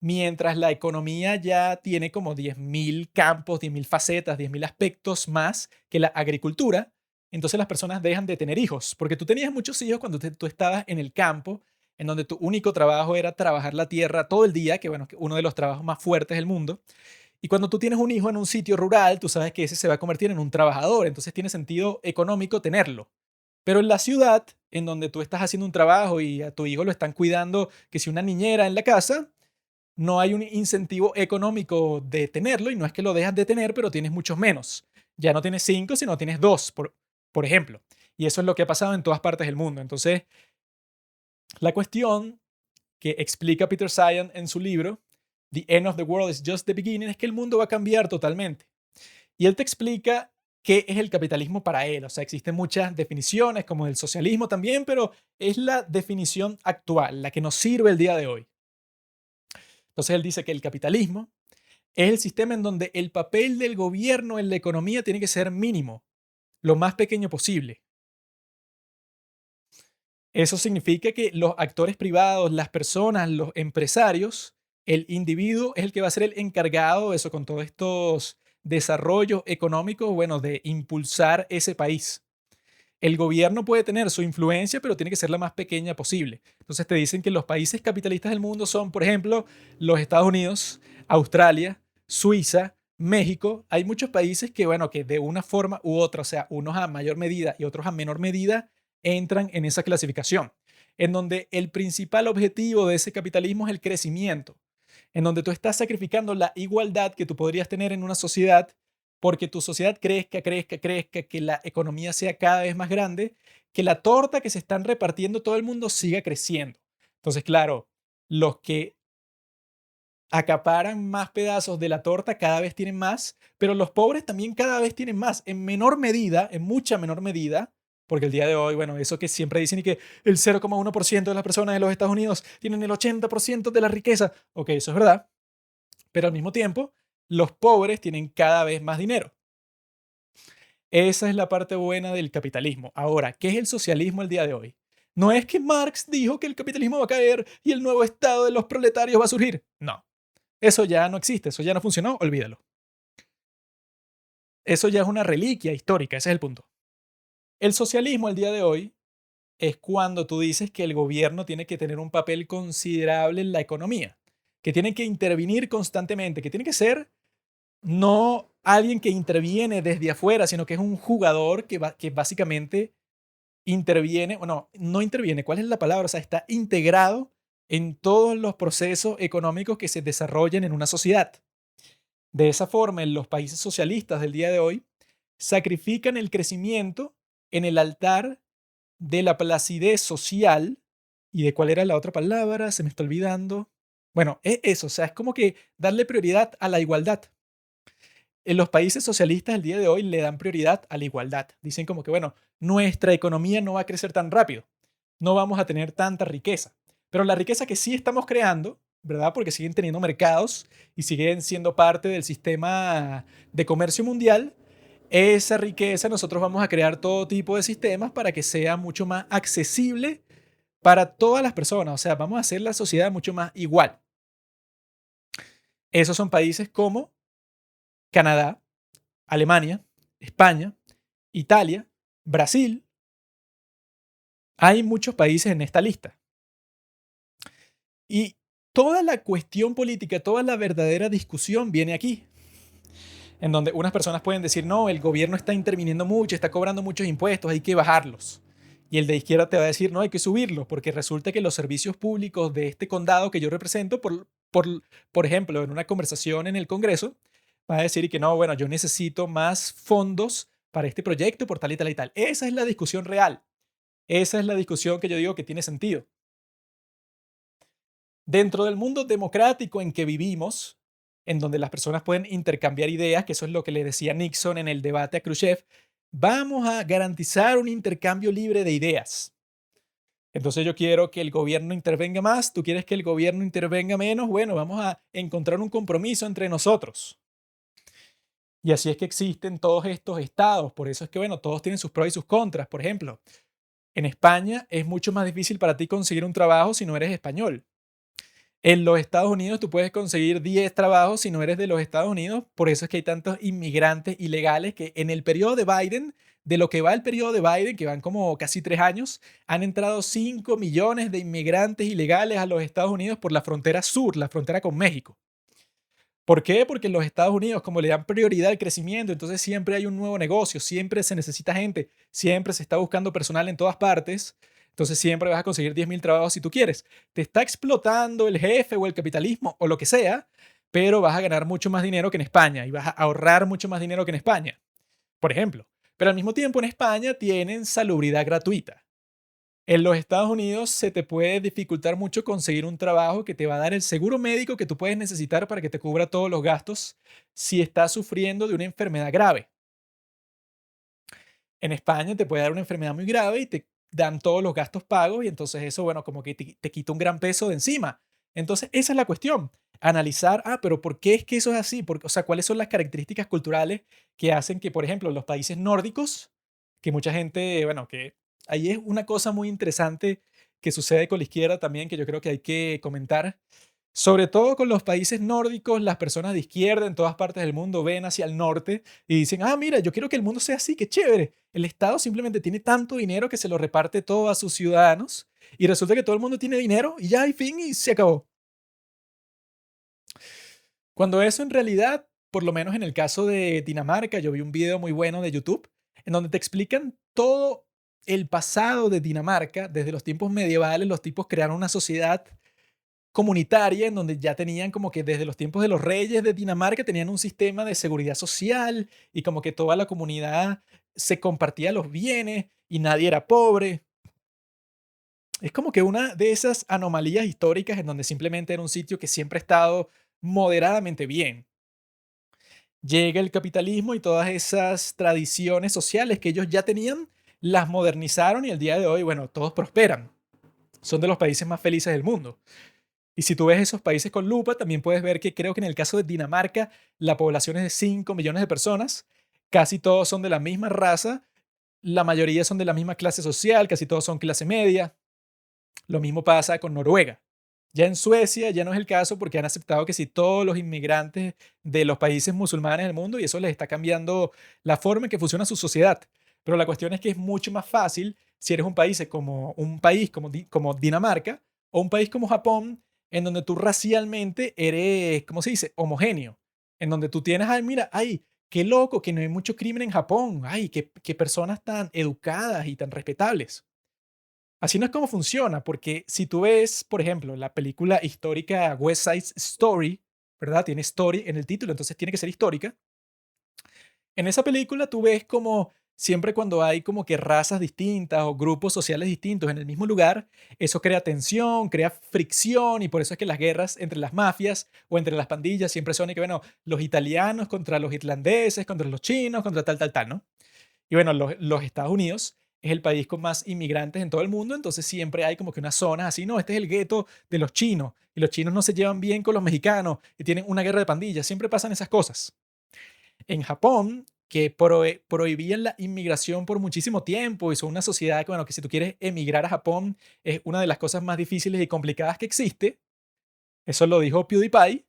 mientras la economía ya tiene como 10.000 campos, 10.000 facetas, 10.000 aspectos más que la agricultura, entonces las personas dejan de tener hijos, porque tú tenías muchos hijos cuando tú estabas en el campo, en donde tu único trabajo era trabajar la tierra todo el día, que bueno, que uno de los trabajos más fuertes del mundo. Y cuando tú tienes un hijo en un sitio rural, tú sabes que ese se va a convertir en un trabajador, entonces tiene sentido económico tenerlo. Pero en la ciudad, en donde tú estás haciendo un trabajo y a tu hijo lo están cuidando, que si una niñera en la casa, no hay un incentivo económico de tenerlo y no es que lo dejas de tener, pero tienes muchos menos. Ya no tienes cinco, sino tienes dos, por ejemplo. Y eso es lo que ha pasado en todas partes del mundo. Entonces, la cuestión que explica Peter Zeihan en su libro, The End of the World is Just the Beginning, es que el mundo va a cambiar totalmente. Y él te explica qué es el capitalismo para él. O sea, existen muchas definiciones, como el socialismo también, pero es la definición actual, la que nos sirve el día de hoy. Entonces él dice que el capitalismo es el sistema en donde el papel del gobierno en la economía tiene que ser mínimo, lo más pequeño posible. Eso significa que los actores privados, las personas, los empresarios, el individuo es el que va a ser el encargado de eso con todos estos desarrollos económicos, bueno, de impulsar ese país. El gobierno puede tener su influencia, pero tiene que ser la más pequeña posible. Entonces te dicen que los países capitalistas del mundo son, por ejemplo, los Estados Unidos, Australia, Suiza, México. Hay muchos países que, bueno, que de una forma u otra, o sea, unos a mayor medida y otros a menor medida, entran en esa clasificación, en donde el principal objetivo de ese capitalismo es el crecimiento, en donde tú estás sacrificando la igualdad que tú podrías tener en una sociedad porque tu sociedad crezca, crezca, crezca, que la economía sea cada vez más grande, que la torta que se están repartiendo todo el mundo siga creciendo. Entonces, claro, los que acaparan más pedazos de la torta cada vez tienen más, pero los pobres también cada vez tienen más, en menor medida, en mucha menor medida, porque el día de hoy, bueno, eso que siempre dicen y que el 0,1% de las personas de los Estados Unidos tienen el 80% de la riqueza, ok, eso es verdad, pero al mismo tiempo, los pobres tienen cada vez más dinero. Esa es la parte buena del capitalismo. Ahora, ¿qué es el socialismo el día de hoy? No es que Marx dijo que el capitalismo va a caer y el nuevo estado de los proletarios va a surgir. No, eso ya no existe, eso ya no funcionó, olvídalo. Eso ya es una reliquia histórica, ese es el punto. El socialismo el día de hoy es cuando tú dices que el gobierno tiene que tener un papel considerable en la economía, que tiene que intervenir constantemente, que tiene que ser no alguien que interviene desde afuera, sino que es un jugador que básicamente interviene, bueno, no interviene, ¿cuál es la palabra? O sea, está integrado en todos los procesos económicos que se desarrollen en una sociedad. De esa forma, en los países socialistas del día de hoy, sacrifican el crecimiento en el altar de la placidez social y de cuál era la otra palabra, se me está olvidando. Bueno, es eso, o sea, es como que darle prioridad a la igualdad. En los países socialistas el día de hoy le dan prioridad a la igualdad. Dicen como que, bueno, nuestra economía no va a crecer tan rápido, no vamos a tener tanta riqueza, pero la riqueza que sí estamos creando, ¿verdad? Porque siguen teniendo mercados y siguen siendo parte del sistema de comercio mundial, esa riqueza nosotros vamos a crear todo tipo de sistemas para que sea mucho más accesible para todas las personas, o sea, vamos a hacer la sociedad mucho más igual. Esos son países como Canadá, Alemania, España, Italia, Brasil. Hay muchos países en esta lista. Y toda la cuestión política, toda la verdadera discusión viene aquí, en donde unas personas pueden decir, no, el gobierno está interviniendo mucho, está cobrando muchos impuestos, hay que bajarlos. Y el de izquierda te va a decir, no, hay que subirlos, porque resulta que los servicios públicos de este condado que yo represento, por ejemplo, en una conversación en el Congreso, va a decir que no, bueno, yo necesito más fondos para este proyecto por tal y tal y tal. Esa es la discusión real. Esa es la discusión que yo digo que tiene sentido. Dentro del mundo democrático en que vivimos, en donde las personas pueden intercambiar ideas, que eso es lo que le decía Nixon en el debate a Khrushchev, vamos a garantizar un intercambio libre de ideas. Entonces yo quiero que el gobierno intervenga más, tú quieres que el gobierno intervenga menos, bueno, vamos a encontrar un compromiso entre nosotros. Y así es que existen todos estos estados, por eso es que, bueno, todos tienen sus pros y sus contras. Por ejemplo, en España es mucho más difícil para ti conseguir un trabajo si no eres español. En los Estados Unidos tú puedes conseguir 10 trabajos si no eres de los Estados Unidos. Por eso es que hay tantos inmigrantes ilegales que en el periodo de Biden, de lo que va el periodo de Biden, que van como casi 3 años, han entrado 5 millones de inmigrantes ilegales a los Estados Unidos por la frontera sur, la frontera con México. ¿Por qué? Porque en los Estados Unidos, como le dan prioridad al crecimiento, entonces siempre hay un nuevo negocio, siempre se necesita gente, siempre se está buscando personal en todas partes, entonces siempre vas a conseguir 10.000 trabajos si tú quieres. Te está explotando el jefe o el capitalismo o lo que sea, pero vas a ganar mucho más dinero que en España y vas a ahorrar mucho más dinero que en España, por ejemplo. Pero al mismo tiempo en España tienen salubridad gratuita. En los Estados Unidos se te puede dificultar mucho conseguir un trabajo que te va a dar el seguro médico que tú puedes necesitar para que te cubra todos los gastos si estás sufriendo de una enfermedad grave. En España te puede dar una enfermedad muy grave y te dan todos los gastos pagos y entonces eso, bueno, como que te quita un gran peso de encima. Entonces, esa es la cuestión. Analizar, pero ¿por qué es que eso es así? O sea, ¿cuáles son las características culturales que hacen que, por ejemplo, los países nórdicos, que mucha gente, bueno, que ahí es una cosa muy interesante que sucede con la izquierda también, que yo creo que hay que comentar, sobre todo con los países nórdicos, las personas de izquierda en todas partes del mundo ven hacia el norte y dicen, mira, yo quiero que el mundo sea así, qué chévere. El Estado simplemente tiene tanto dinero que se lo reparte todo a sus ciudadanos y resulta que todo el mundo tiene dinero y ya hay fin y se acabó. Cuando eso en realidad, por lo menos en el caso de Dinamarca, yo vi un video muy bueno de YouTube en donde te explican todo el pasado de Dinamarca, desde los tiempos medievales, los tipos crearon una sociedad comunitaria en donde ya tenían como que desde los tiempos de los reyes de Dinamarca tenían un sistema de seguridad social y como que toda la comunidad se compartía los bienes y nadie era pobre. Es como que una de esas anomalías históricas en donde simplemente era un sitio que siempre ha estado moderadamente bien. Llega el capitalismo y todas esas tradiciones sociales que ellos ya tenían, las modernizaron y el día de hoy, bueno, todos prosperan. Son de los países más felices del mundo. Y si tú ves esos países con lupa, también puedes ver que creo que en el caso de Dinamarca, la población es de 5 millones de personas, casi todos son de la misma raza, la mayoría son de la misma clase social, casi todos son clase media. Lo mismo pasa con Noruega. Ya en Suecia ya no es el caso porque han aceptado que si todos los inmigrantes de los países musulmanes del mundo y eso les está cambiando la forma en que funciona su sociedad. Pero la cuestión es que es mucho más fácil si eres un país como Dinamarca o un país como Japón en donde tú racialmente eres, ¿cómo se dice? Homogéneo. En donde tú tienes, mira, qué loco que no hay mucho crimen en Japón. Qué personas tan educadas y tan respetables. Así no es como funciona, porque si tú ves, por ejemplo, la película histórica West Side Story, ¿verdad? Tiene story en el título, entonces tiene que ser histórica. En esa película tú ves como siempre cuando hay como que razas distintas o grupos sociales distintos en el mismo lugar, eso crea tensión, crea fricción y por eso es que las guerras entre las mafias o entre las pandillas siempre son y que, bueno, los italianos contra los irlandeses, contra los chinos, contra tal, tal, tal, ¿no? Y bueno, los Estados Unidos es el país con más inmigrantes en todo el mundo, entonces siempre hay como que unas zonas así, no, este es el gueto de los chinos y los chinos no se llevan bien con los mexicanos y tienen una guerra de pandillas, siempre pasan esas cosas. En Japón, que prohibían la inmigración por muchísimo tiempo y son una sociedad que, bueno, que si tú quieres emigrar a Japón es una de las cosas más difíciles y complicadas que existe, eso lo dijo PewDiePie,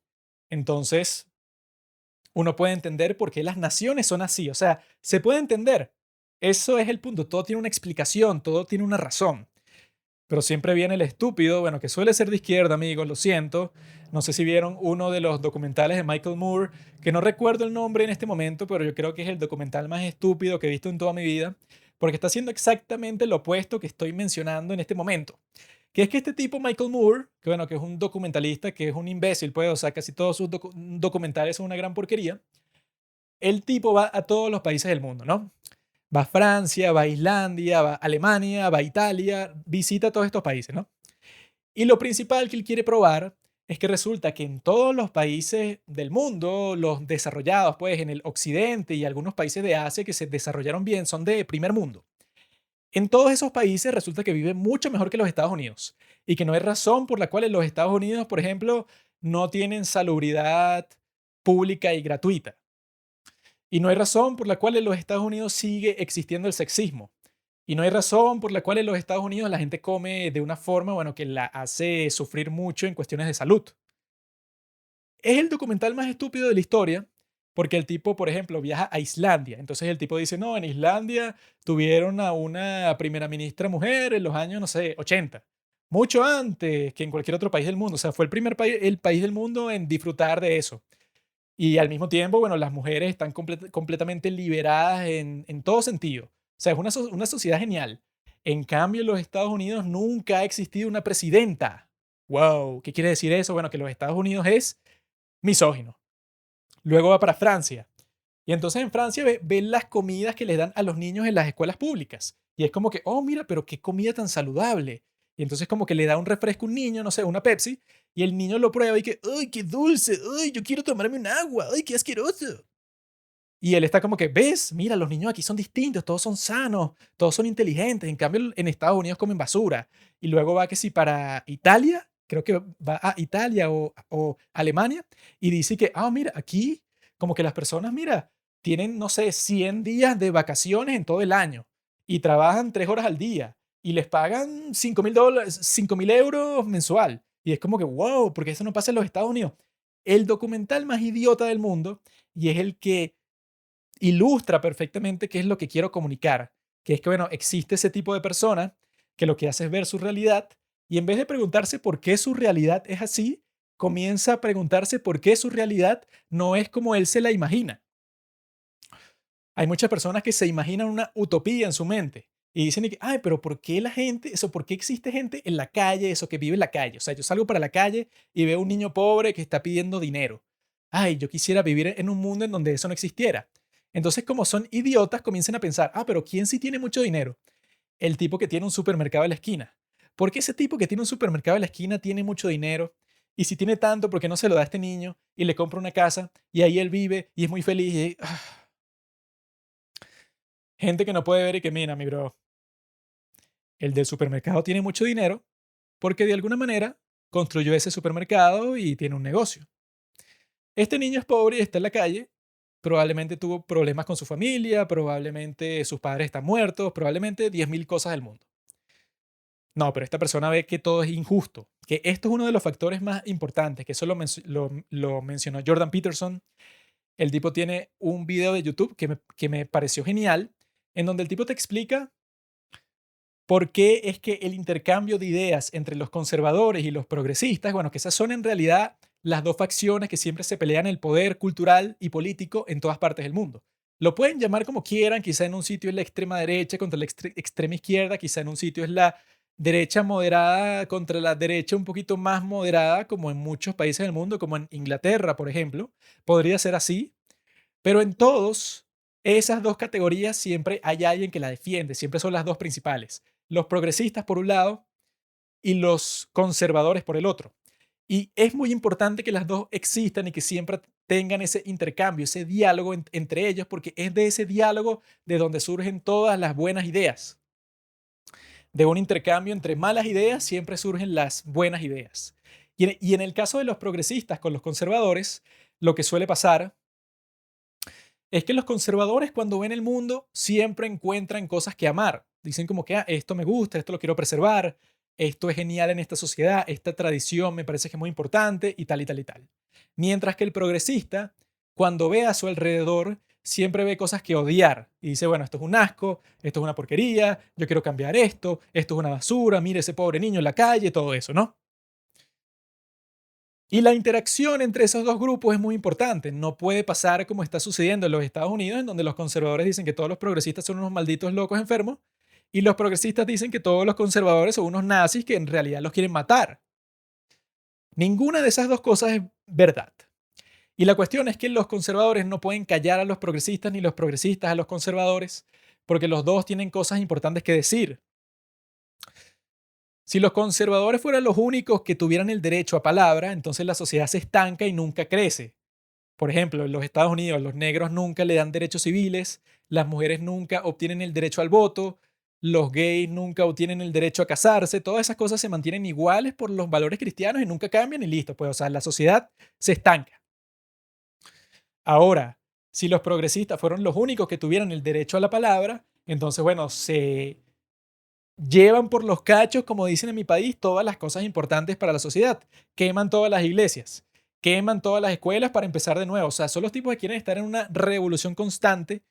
entonces uno puede entender por qué las naciones son así, o sea, se puede entender. Eso es el punto, todo tiene una explicación, todo tiene una razón. Pero siempre viene el estúpido, bueno, que suele ser de izquierda, amigos, lo siento. No sé si vieron uno de los documentales de Michael Moore, que no recuerdo el nombre en este momento, pero yo creo que es el documental más estúpido que he visto en toda mi vida, porque está haciendo exactamente lo opuesto que estoy mencionando en este momento. Que es que este tipo, Michael Moore, que bueno, que es un documentalista, que es un imbécil, pues, o sea, casi todos sus documentales son una gran porquería. El tipo va a todos los países del mundo, ¿no? Va a Francia, va a Islandia, va a Alemania, va a Italia, visita todos estos países, ¿no? Y lo principal que él quiere probar es que resulta que en todos los países del mundo, los desarrollados, pues en el occidente y algunos países de Asia que se desarrollaron bien, son de primer mundo. En todos esos países resulta que viven mucho mejor que los Estados Unidos y que no hay razón por la cual en los Estados Unidos, por ejemplo, no tienen salubridad pública y gratuita. Y no hay razón por la cual en los Estados Unidos sigue existiendo el sexismo. Y no hay razón por la cual en los Estados Unidos la gente come de una forma, bueno, que la hace sufrir mucho en cuestiones de salud. Es el documental más estúpido de la historia porque el tipo, por ejemplo, viaja a Islandia. Entonces el tipo dice, no, en Islandia tuvieron a una primera ministra mujer en los años, no sé, 80. Mucho antes que en cualquier otro país del mundo. O sea, fue el primer país, el país del mundo en disfrutar de eso. Y al mismo tiempo, bueno, las mujeres están completamente liberadas en todo sentido. O sea, es una sociedad genial. En cambio, en los Estados Unidos nunca ha existido una presidenta. Wow, ¿qué quiere decir eso? Bueno, que los Estados Unidos es misógino. Luego va para Francia. Y entonces en Francia ven las comidas que les dan a los niños en las escuelas públicas. Y es como que, oh, mira, pero qué comida tan saludable. Y entonces como que le da un refresco a un niño, no sé, una Pepsi, y el niño lo prueba y que, ¡ay, qué dulce! ¡Ay, yo quiero tomarme un agua! ¡Ay, qué asqueroso! Y él está como que, ¿ves? Mira, los niños aquí son distintos, todos son sanos, todos son inteligentes. En cambio, en Estados Unidos comen basura. Y luego va que si para Italia, creo que va a Italia o Alemania, y dice que, ah, mira, aquí como que las personas, mira, tienen, no sé, 100 días de vacaciones en todo el año y trabajan 3 horas al día y les pagan $5,000, 5,000 euros mensual. Y es como que, wow, porque eso no pasa en los Estados Unidos. El documental más idiota del mundo y es el que ilustra perfectamente qué es lo que quiero comunicar, que es que, bueno, existe ese tipo de persona que lo que hace es ver su realidad y en vez de preguntarse por qué su realidad es así, comienza a preguntarse por qué su realidad no es como él se la imagina. Hay muchas personas que se imaginan una utopía en su mente y dicen, y que, ay, pero ¿por qué la gente, eso, por qué existe gente en la calle, eso que vive en la calle? O sea, yo salgo para la calle y veo un niño pobre que está pidiendo dinero. Ay, yo quisiera vivir en un mundo en donde eso no existiera. Entonces, como son idiotas, comienzan a pensar, ah, pero ¿quién sí tiene mucho dinero? El tipo que tiene un supermercado en la esquina. ¿Por qué ese tipo que tiene un supermercado en la esquina tiene mucho dinero? Y si tiene tanto, ¿por qué no se lo da a este niño y le compra una casa y ahí él vive y es muy feliz? Gente que no puede ver y que, mira, mi bro, el del supermercado tiene mucho dinero porque de alguna manera construyó ese supermercado y tiene un negocio. Este niño es pobre y está en la calle, probablemente tuvo problemas con su familia, probablemente sus padres están muertos, probablemente 10,000 cosas del mundo. No, pero esta persona ve que todo es injusto, que esto es uno de los factores más importantes, que eso lo mencionó Jordan Peterson. El tipo tiene un video de YouTube que me pareció genial, en donde el tipo te explica por qué es que el intercambio de ideas entre los conservadores y los progresistas, bueno, que esas son en realidad las dos facciones que siempre se pelean el poder cultural y político en todas partes del mundo. Lo pueden llamar como quieran, quizá en un sitio es la extrema derecha contra la extrema izquierda, quizá en un sitio es la derecha moderada contra la derecha un poquito más moderada, como en muchos países del mundo, como en Inglaterra, por ejemplo. Podría ser así, pero en todos Esas dos categorías siempre hay alguien que la defiende, siempre son las dos principales. Los progresistas por un lado y los conservadores por el otro. Y es muy importante que las dos existan y que siempre tengan ese intercambio, ese diálogo entre ellos, porque es de ese diálogo de donde surgen todas las buenas ideas. De un intercambio entre malas ideas siempre surgen las buenas ideas. Y en el caso de los progresistas con los conservadores, lo que suele pasar es que los conservadores cuando ven el mundo siempre encuentran cosas que amar. Dicen como que esto me gusta, esto lo quiero preservar, esto es genial en esta sociedad, esta tradición me parece que es muy importante y tal y tal y tal. Mientras que el progresista, cuando ve a su alrededor, siempre ve cosas que odiar y dice, bueno, esto es un asco, esto es una porquería, yo quiero cambiar esto es una basura, mire ese pobre niño en la calle, todo eso, ¿no? Y la interacción entre esos dos grupos es muy importante. No puede pasar como está sucediendo en los Estados Unidos, en donde los conservadores dicen que todos los progresistas son unos malditos locos enfermos, y los progresistas dicen que todos los conservadores son unos nazis que en realidad los quieren matar. Ninguna de esas dos cosas es verdad. Y la cuestión es que los conservadores no pueden callar a los progresistas ni los progresistas a los conservadores, porque los dos tienen cosas importantes que decir. Si los conservadores fueran los únicos que tuvieran el derecho a palabra, entonces la sociedad se estanca y nunca crece. Por ejemplo, en los Estados Unidos los negros nunca le dan derechos civiles, las mujeres nunca obtienen el derecho al voto, los gays nunca obtienen el derecho a casarse, todas esas cosas se mantienen iguales por los valores cristianos y nunca cambian y listo, pues o sea, la sociedad se estanca. Ahora, si los progresistas fueron los únicos que tuvieran el derecho a la palabra, entonces bueno, se llevan por los cachos, como dicen en mi país, todas las cosas importantes para la sociedad. Queman todas las iglesias, queman todas las escuelas para empezar de nuevo. O sea, son los tipos que quieren estar en una revolución constante,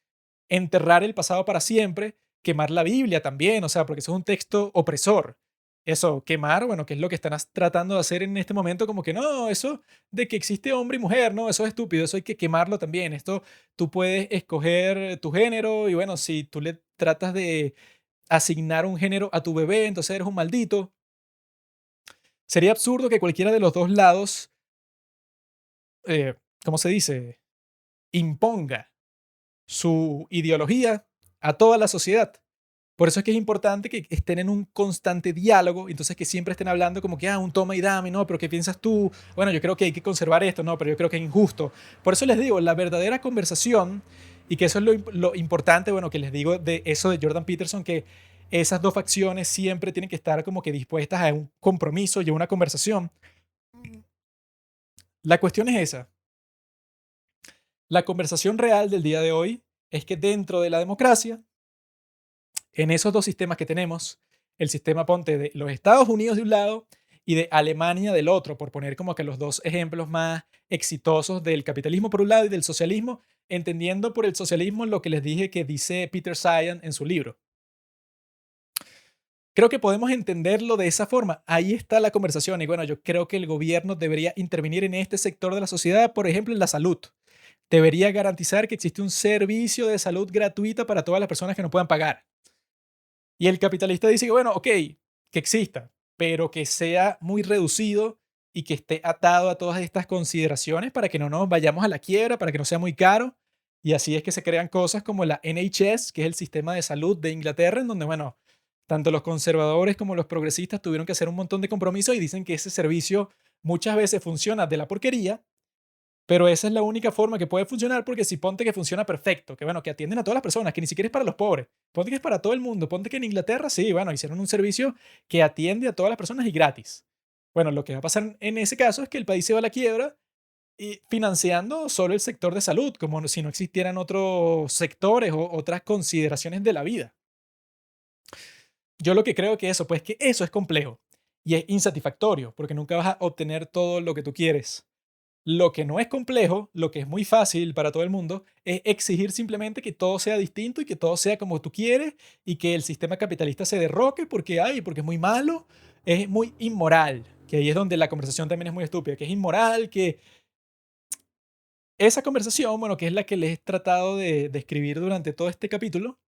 enterrar el pasado para siempre, quemar la Biblia también, o sea, porque eso es un texto opresor. Eso, quemar, bueno, que es lo que están tratando de hacer en este momento, como que no, eso de que existe hombre y mujer, no, eso es estúpido, eso hay que quemarlo también. Esto, tú puedes escoger tu género y bueno, si tú le tratas de asignar un género a tu bebé, entonces eres un maldito. Sería absurdo que cualquiera de los dos lados, ¿cómo se dice?, imponga su ideología a toda la sociedad. Por eso es que es importante que estén en un constante diálogo, entonces que siempre estén hablando como que, un toma y dame, no, pero ¿qué piensas tú? Bueno, yo creo que hay que conservar esto, no, pero yo creo que es injusto. Por eso les digo, la verdadera conversación, y que eso es lo importante, bueno, que les digo de eso de Jordan Peterson, que esas dos facciones siempre tienen que estar como que dispuestas a un compromiso y a una conversación. La cuestión es esa. La conversación real del día de hoy es que dentro de la democracia, en esos dos sistemas que tenemos, el sistema ponte de los Estados Unidos de un lado y de Alemania del otro, por poner como que los dos ejemplos más exitosos del capitalismo por un lado y del socialismo, entendiendo por el socialismo lo que les dije que dice Peter Sagan en su libro. Creo que podemos entenderlo de esa forma. Ahí está la conversación y bueno, yo creo que el gobierno debería intervenir en este sector de la sociedad, por ejemplo, en la salud. Debería garantizar que existe un servicio de salud gratuita para todas las personas que no puedan pagar. Y el capitalista dice que, bueno, ok, que exista, pero que sea muy reducido y que esté atado a todas estas consideraciones para que no nos vayamos a la quiebra, para que no sea muy caro. Y así es que se crean cosas como la NHS, que es el sistema de salud de Inglaterra, en donde, bueno, tanto los conservadores como los progresistas tuvieron que hacer un montón de compromisos y dicen que ese servicio muchas veces funciona de la porquería, pero esa es la única forma que puede funcionar porque si ponte que funciona perfecto, que bueno, que atienden a todas las personas, que ni siquiera es para los pobres, ponte que es para todo el mundo, ponte que en Inglaterra sí, bueno, hicieron un servicio que atiende a todas las personas y gratis. Bueno, lo que va a pasar en ese caso es que el país se va a la quiebra y financiando solo el sector de salud, como si no existieran otros sectores o otras consideraciones de la vida. Yo lo que creo que eso, pues que eso es complejo y es insatisfactorio porque nunca vas a obtener todo lo que tú quieres. Lo que no es complejo, lo que es muy fácil para todo el mundo, es exigir simplemente que todo sea distinto y que todo sea como tú quieres y que el sistema capitalista se derroque porque es muy malo, es muy inmoral, que ahí es donde la conversación también es muy estúpida, que es inmoral, que esa conversación, bueno, que es la que les he tratado de describir durante todo este capítulo,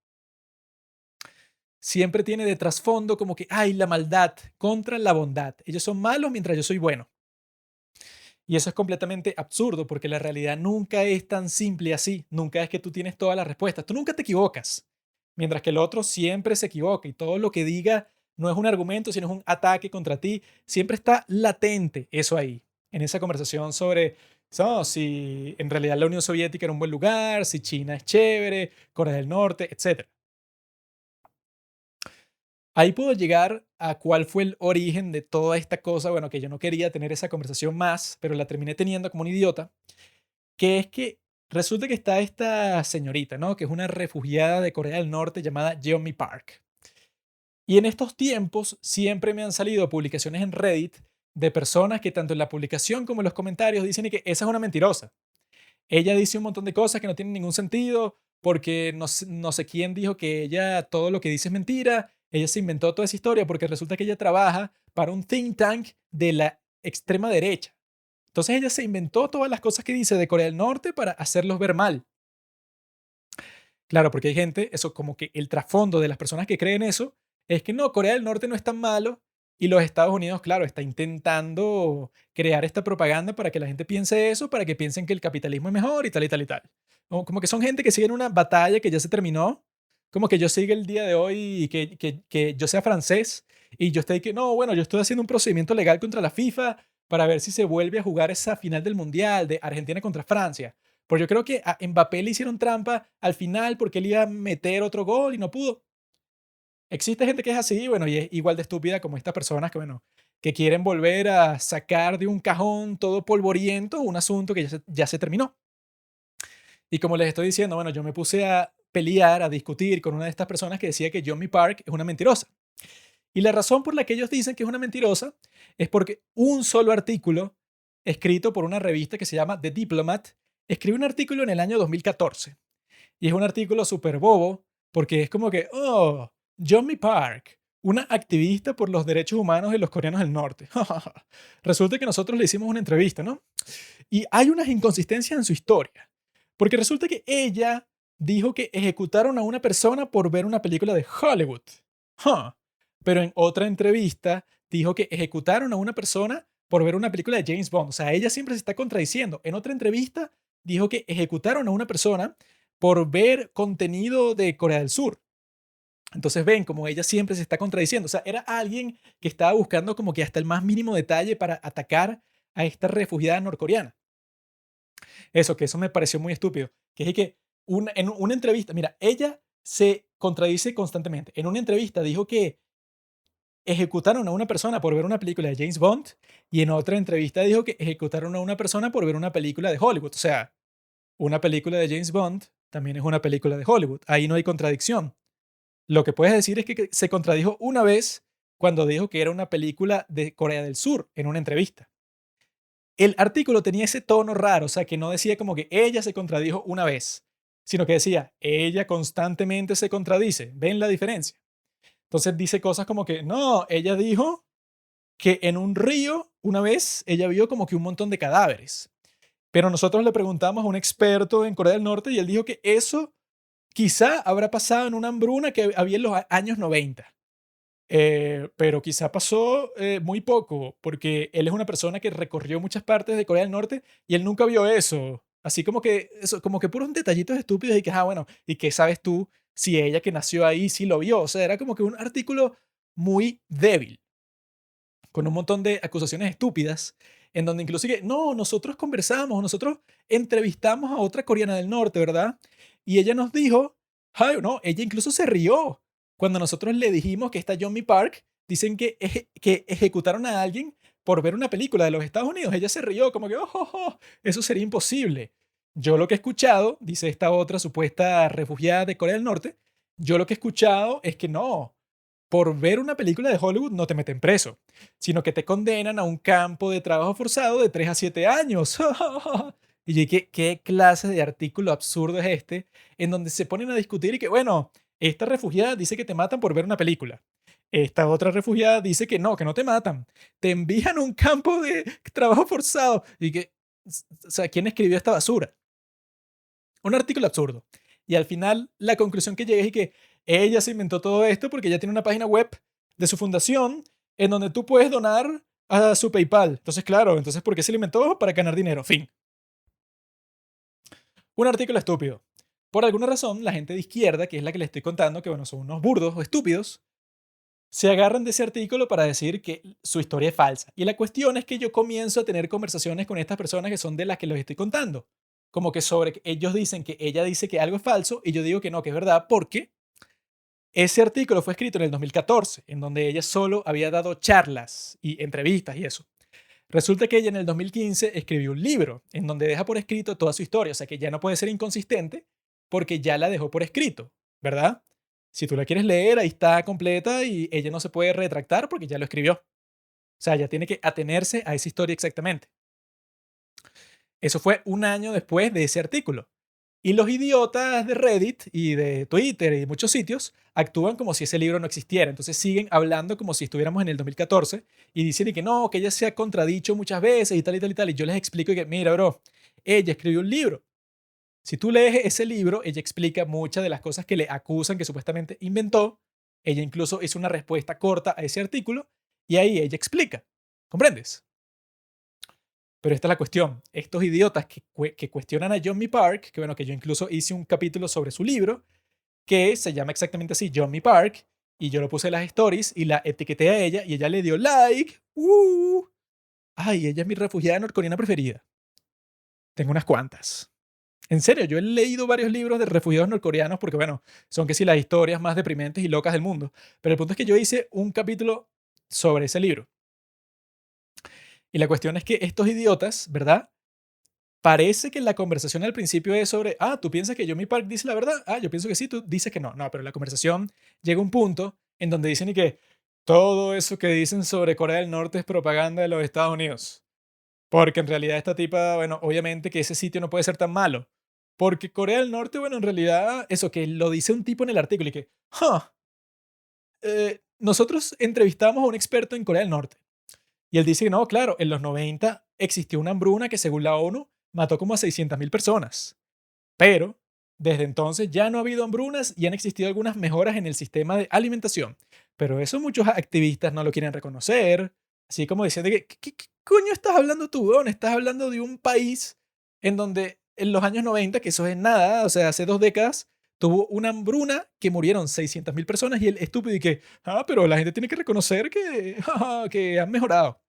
siempre tiene de trasfondo como que hay la maldad contra la bondad. Ellos son malos mientras yo soy bueno. Y eso es completamente absurdo porque la realidad nunca es tan simple así. Nunca es que tú tienes todas las respuestas. Tú nunca te equivocas. Mientras que el otro siempre se equivoca y todo lo que diga no es un argumento, sino es un ataque contra ti. Siempre está latente eso ahí, en esa conversación sobre no, si en realidad la Unión Soviética era un buen lugar, si China es chévere, Corea del Norte, etcétera. Ahí puedo llegar a cuál fue el origen de toda esta cosa, bueno, que yo no quería tener esa conversación más, pero la terminé teniendo como un idiota, que es que resulta que está esta señorita, ¿no? Que es una refugiada de Corea del Norte llamada Yeonmi Park. Y en estos tiempos siempre me han salido publicaciones en Reddit de personas que tanto en la publicación como en los comentarios dicen que esa es una mentirosa. Ella dice un montón de cosas que no tienen ningún sentido porque no sé quién dijo que ella todo lo que dice es mentira. Ella se inventó toda esa historia porque resulta que ella trabaja para un think tank de la extrema derecha. Entonces ella se inventó todas las cosas que dice de Corea del Norte para hacerlos ver mal. Claro, porque hay gente, eso como que el trasfondo de las personas que creen eso es que no, Corea del Norte no es tan malo y los Estados Unidos, claro, está intentando crear esta propaganda para que la gente piense eso, para que piensen que el capitalismo es mejor y tal y tal y tal. Como que son gente que sigue en una batalla que ya se terminó, como que yo siga el día de hoy y que yo sea francés y yo esté ahí que no, bueno, yo estoy haciendo un procedimiento legal contra la FIFA para ver si se vuelve a jugar esa final del Mundial de Argentina contra Francia. Pues yo creo que a Mbappé le hicieron trampa al final porque él iba a meter otro gol y no pudo. Existe gente que es así, bueno, y es igual de estúpida como estas personas que, bueno, que quieren volver a sacar de un cajón todo polvoriento un asunto que ya se terminó. Y como les estoy diciendo, bueno, yo me puse a pelear, a discutir con una de estas personas que decía que Johnny Park es una mentirosa. Y la razón por la que ellos dicen que es una mentirosa es porque un solo artículo escrito por una revista que se llama The Diplomat escribe un artículo en el año 2014. Y es un artículo súper bobo porque es como que, oh, Johnny Park, una activista por los derechos humanos de los coreanos del norte. Resulta que nosotros le hicimos una entrevista, ¿no? Y hay unas inconsistencias en su historia. Porque resulta que ella dijo que ejecutaron a una persona por ver una película de Hollywood. Huh. Pero en otra entrevista dijo que ejecutaron a una persona por ver una película de James Bond. O sea, ella siempre se está contradiciendo. En otra entrevista dijo que ejecutaron a una persona por ver contenido de Corea del Sur. Entonces ven como ella siempre se está contradiciendo. O sea, era alguien que estaba buscando como que hasta el más mínimo detalle para atacar a esta refugiada norcoreana. Eso me pareció muy estúpido. Que es que en una entrevista, mira, ella se contradice constantemente. En una entrevista dijo que ejecutaron a una persona por ver una película de James Bond y en otra entrevista dijo que ejecutaron a una persona por ver una película de Hollywood. O sea, una película de James Bond también es una película de Hollywood. Ahí no hay contradicción. Lo que puedes decir es que se contradijo una vez cuando dijo que era una película de Corea del Sur en una entrevista. El artículo tenía ese tono raro, o sea, que no decía como que ella se contradijo una vez, sino que decía, ella constantemente se contradice. ¿Ven la diferencia? Entonces dice cosas como que, no, ella dijo que en un río una vez ella vio como que un montón de cadáveres. Pero nosotros le preguntamos a un experto en Corea del Norte y él dijo que eso quizá habrá pasado en una hambruna que había en los años 90. Pero quizá pasó muy poco, porque él es una persona que recorrió muchas partes de Corea del Norte y él nunca vio eso. Así como que, eso, como que puros detallitos estúpidos y que, bueno, ¿y qué sabes tú si ella que nació ahí sí lo vio? O sea, era como que un artículo muy débil, con un montón de acusaciones estúpidas, en donde inclusive, no, nosotros conversamos, nosotros entrevistamos a otra coreana del norte, ¿verdad? Y ella nos dijo, ay, no, ella incluso se rió cuando nosotros le dijimos que esta Johnny Park dicen que ejecutaron a alguien por ver una película de los Estados Unidos. Ella se rió como que, eso sería imposible. Yo lo que he escuchado, dice esta otra supuesta refugiada de Corea del Norte, yo lo que he escuchado es que no, por ver una película de Hollywood no te meten preso, sino que te condenan a un campo de trabajo forzado de 3 a 7 años. Y yo, ¿qué clase de artículo absurdo es este? En donde se ponen a discutir y que, bueno, esta refugiada dice que te matan por ver una película. Esta otra refugiada dice que no te matan. Te envían a un campo de trabajo forzado. Y que, o sea, ¿quién escribió esta basura? Un artículo absurdo. Y al final, la conclusión que llegué es que ella se inventó todo esto porque ella tiene una página web de su fundación en donde tú puedes donar a su PayPal. Entonces, claro, entonces, ¿por qué se lo inventó? Para ganar dinero. Fin. Un artículo estúpido. Por alguna razón, la gente de izquierda, que es la que le estoy contando, que bueno, son unos burdos o estúpidos, se agarran de ese artículo para decir que su historia es falsa. Y la cuestión es que yo comienzo a tener conversaciones con estas personas que son de las que les estoy contando. Como que sobre que ellos dicen que ella dice que algo es falso y yo digo que no, que es verdad, porque ese artículo fue escrito en el 2014, en donde ella solo había dado charlas y entrevistas y eso. Resulta que ella en el 2015 escribió un libro en donde deja por escrito toda su historia, o sea que ya no puede ser inconsistente porque ya la dejó por escrito, ¿verdad? Si tú la quieres leer, ahí está completa y ella no se puede retractar porque ya lo escribió. O sea, ya tiene que atenerse a esa historia exactamente. Eso fue un año después de ese artículo. Y los idiotas de Reddit y de Twitter y de muchos sitios actúan como si ese libro no existiera. Entonces siguen hablando como si estuviéramos en el 2014 y dicen que no, que ella se ha contradicho muchas veces y tal y tal y tal. Y yo les explico que, mira, bro, ella escribió un libro. Si tú lees ese libro, ella explica muchas de las cosas que le acusan que supuestamente inventó. Ella incluso hizo una respuesta corta a ese artículo y ahí ella explica. ¿Comprendes? Pero esta es la cuestión. Estos idiotas que cuestionan a John M. Park, que bueno, que yo incluso hice un capítulo sobre su libro, que se llama exactamente así, John M. Park, y yo lo puse en las stories y la etiqueté a ella y ella le dio like. Ay, ella es mi refugiada norcoreana preferida. Tengo unas cuantas. En serio, yo he leído varios libros de refugiados norcoreanos porque, bueno, son que sí las historias más deprimentes y locas del mundo. Pero el punto es que yo hice un capítulo sobre ese libro. Y la cuestión es que estos idiotas, ¿verdad? Parece que la conversación al principio es sobre, ¿tú piensas que Yomi Park dice la verdad? Yo pienso que sí, tú dices que no. No, pero la conversación llega a un punto en donde dicen y que todo eso que dicen sobre Corea del Norte es propaganda de los Estados Unidos. Porque en realidad esta tipa, bueno, obviamente que ese sitio no puede ser tan malo. Porque Corea del Norte, bueno, en realidad, eso que lo dice un tipo en el artículo y que, nosotros entrevistamos a un experto en Corea del Norte. Y él dice que no, claro, en los 90 existió una hambruna que según la ONU mató como a 600.000 personas. Pero desde entonces ya no ha habido hambrunas y han existido algunas mejoras en el sistema de alimentación. Pero eso muchos activistas no lo quieren reconocer. Así como diciendo que, ¿qué coño estás hablando tú, weón? Estás hablando de un país en donde en los años 90, que eso es nada, o sea, hace 2 décadas, tuvo una hambruna que murieron 600.000 personas y el estúpido y que, pero la gente tiene que reconocer que, que han mejorado.